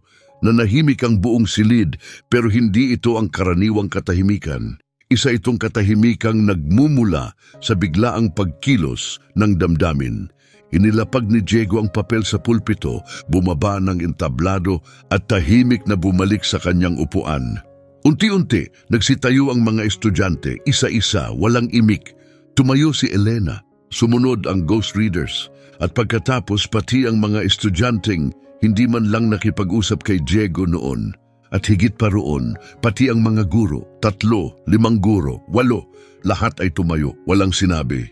Nanahimik ang buong silid, pero hindi ito ang karaniwang katahimikan. Isa itong katahimikang nagmumula sa biglaang pagkilos ng damdamin. Inilapag ni Diego ang papel sa pulpito, bumaba ng entablado at tahimik na bumalik sa kanyang upuan. Unti-unti, nagsitayo ang mga estudyante, isa-isa, walang imik. Tumayo si Elena, sumunod ang ghost readers, at pagkatapos pati ang mga estudyanteng hindi man lang nakipag-usap kay Diego noon. At higit pa roon, pati ang mga guro, 3, 5 guro, 8, lahat ay tumayo, walang sinabi.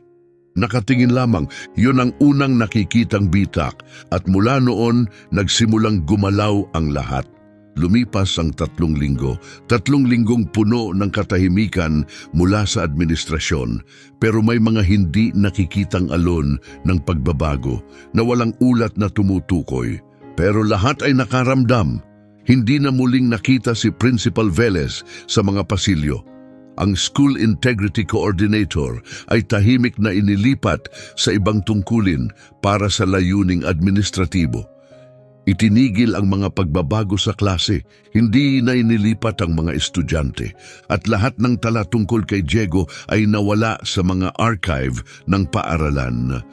Nakatingin lamang, yun ang unang nakikitang bitak at mula noon nagsimulang gumalaw ang lahat. Lumipas ang 3 linggo, 3 linggong puno ng katahimikan mula sa administrasyon, pero may mga hindi nakikitang alon ng pagbabago na walang ulat na tumutukoy. Pero lahat ay nakaramdam. Hindi na muling nakita si Principal Velez sa mga pasilyo. Ang School Integrity Coordinator ay tahimik na inilipat sa ibang tungkulin para sa layuning administratibo. Itinigil ang mga pagbabago sa klase, hindi na inilipat ang mga estudyante, at lahat ng tala tungkol kay Diego ay nawala sa mga archive ng paaralan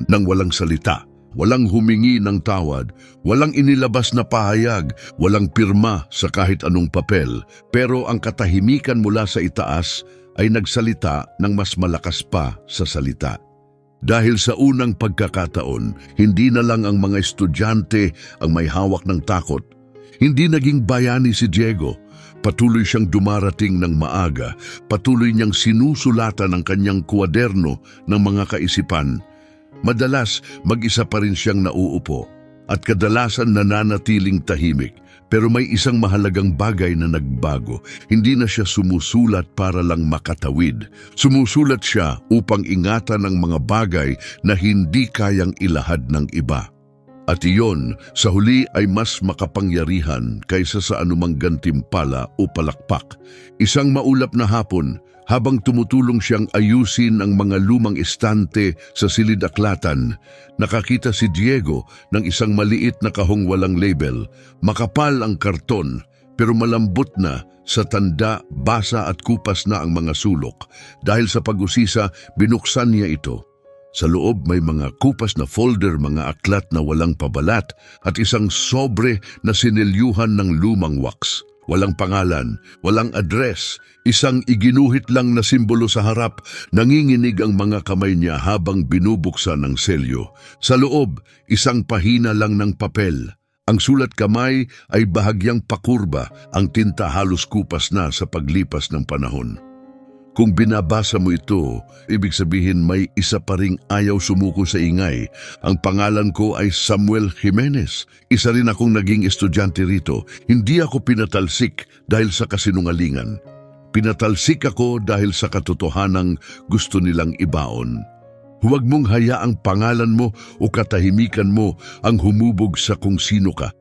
nang walang salita. walang humingi ng tawad, walang inilabas na pahayag, walang pirma sa kahit anong papel. Pero ang katahimikan mula sa itaas ay nagsalita ng mas malakas pa sa salita. Dahil sa unang pagkakataon, hindi na lang ang mga estudyante ang may hawak ng takot. Hindi naging bayani si Diego. Patuloy siyang dumarating ng maaga, patuloy niyang sinusulatan ang kanyang kwaderno ng mga kaisipan. Madalas, mag-isa pa rin siyang nauupo at kadalasan nananatiling tahimik. Pero may isang mahalagang bagay na nagbago. Hindi na siya sumusulat para lang makatawid. Sumusulat siya upang ingatan ang mga bagay na hindi kayang ilahad ng iba. At iyon, sa huli ay mas makapangyarihan kaysa sa anumang gantimpala o palakpak. Isang maulap na hapon, habang tumutulong siyang ayusin ang mga lumang estante sa silid-aklatan, nakakita si Diego ng isang maliit na kahong walang label. Makapal ang karton, pero malambot na, sa tanda, basa at kupas na ang mga sulok. Dahil sa pag-usisa, binuksan niya ito. Sa loob may mga kupas na folder, mga aklat na walang pabalat at isang sobre na sinelyuhan ng lumang wax. Walang pangalan, walang address, isang iginuhit lang na simbolo sa harap. Nanginginig ang mga kamay niya habang binubuksan ang selyo. Sa loob, isang pahina lang ng papel. Ang sulat kamay ay bahagyang pakurba, ang tinta halos kupas na sa paglipas ng panahon. Kung binabasa mo ito, ibig sabihin may isa pa ring ayaw sumuko sa ingay. Ang pangalan ko ay Samuel Jimenez. Isa rin akong naging estudyante rito. Hindi ako pinatalsik dahil sa kasinungalingan. Pinatalsik ako dahil sa katotohanang gusto nilang ibaon. Huwag mong hayaang pangalan mo o katahimikan mo ang humubog sa kung sino ka.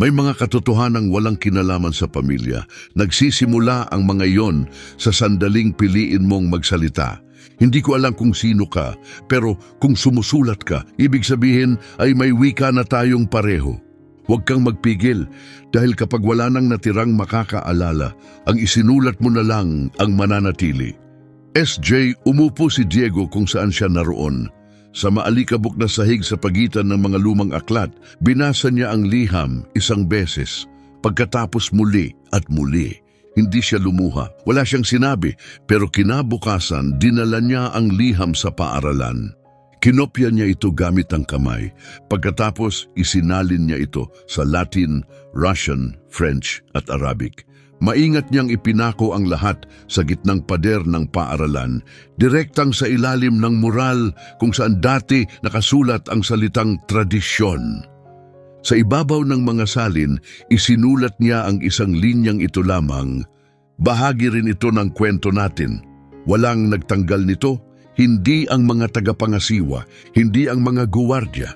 May mga katotohanang walang kinalaman sa pamilya. Nagsisimula ang mga iyon sa sandaling piliin mong magsalita. Hindi ko alam kung sino ka, pero kung sumusulat ka, ibig sabihin ay may wika na tayong pareho. Huwag kang magpigil dahil kapag wala nang natirang makakaalala, ang isinulat mo na lang ang mananatili. SJ, umupo si Diego kung saan siya naroon. Sa maalikabok na sahig sa pagitan ng mga lumang aklat, binasa niya ang liham isang beses. Pagkatapos muli at muli, hindi siya lumuha. Wala siyang sinabi, pero kinabukasan dinala niya ang liham sa paaralan. Kinopya niya ito gamit ang kamay. Pagkatapos isinalin niya ito sa Latin, Russian, French at Arabic. Maingat niyang ipinako ang lahat sa gitnang pader ng paaralan, direktang sa ilalim ng mural kung saan dati nakasulat ang salitang tradisyon. Sa ibabaw ng mga salin, isinulat niya ang isang linyang ito lamang. Bahagi rin ito ng kwento natin. Walang nagtanggal nito, hindi ang mga tagapangasiwa, hindi ang mga guwardya,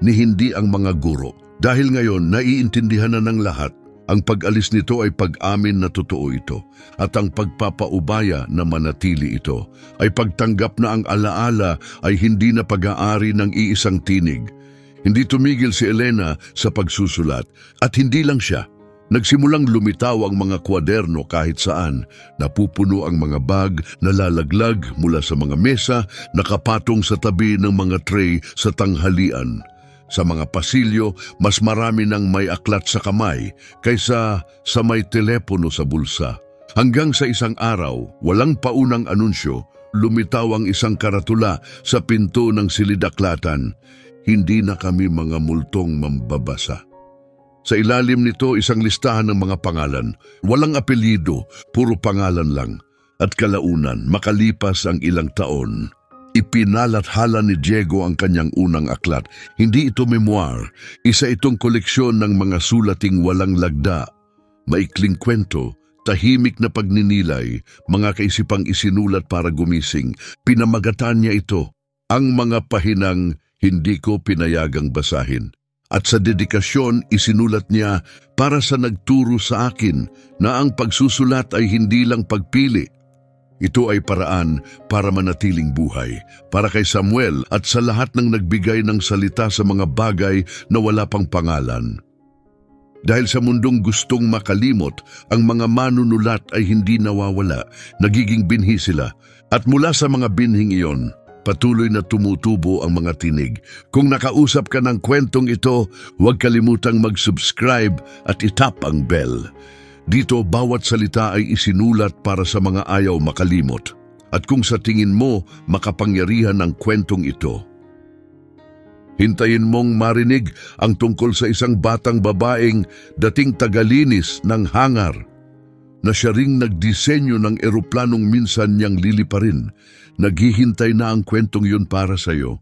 ni hindi ang mga guro. Dahil ngayon, naiintindihan na ng lahat. Ang pag-alis nito ay pag-amin na totoo ito at ang pagpapaubaya na manatili ito ay pagtanggap na ang alaala ay hindi na pag-aari ng iisang tinig. Hindi tumigil si Elena sa pagsusulat at hindi lang siya. Nagsimulang lumitaw ang mga kwaderno kahit saan. Napupuno ang mga bag, nalalaglag mula sa mga mesa, nakapatong sa tabi ng mga tray sa tanghalian. Sa mga pasilyo, mas marami nang may aklat sa kamay kaysa sa may telepono sa bulsa. Hanggang sa isang araw, walang paunang anunsyo, lumitaw ang isang karatula sa pinto ng silid-aklatan. Hindi na kami mga multong mambabasa. Sa ilalim nito, isang listahan ng mga pangalan. Walang apelyido, puro pangalan lang. At kalaunan, makalipas ang ilang taon, ipinalathala ni Diego ang kanyang unang aklat. Hindi ito memoir, isa itong koleksyon ng mga sulating walang lagda. Maikling kwento, tahimik na pagninilay, mga kaisipang isinulat para gumising. Pinamagatan niya ito, ang mga pahinang hindi ko pinayagang basahin. At sa dedikasyon, isinulat niya para sa nagturo sa akin na ang pagsusulat ay hindi lang pagpili. Ito ay paraan para manatiling buhay, para kay Samuel at sa lahat ng nagbigay ng salita sa mga bagay na wala pang pangalan. Dahil sa mundong gustong makalimot, ang mga manunulat ay hindi nawawala, nagiging binhi sila. At mula sa mga binhing iyon, Patuloy na tumutubo ang mga tinig. Kung nakausap ka ng kwentong ito, huwag kalimutang mag-subscribe at itap ang bell. Dito, bawat salita ay isinulat para sa mga ayaw makalimot. At kung sa tingin mo makapangyarihan ang kwentong ito, hintayin mong marinig ang tungkol sa isang batang babaeng dating tagalinis ng hangar na siya ring nagdisenyo ng eroplanong minsan niyang liliparin. Naghihintay na ang kwentong yun para sa iyo.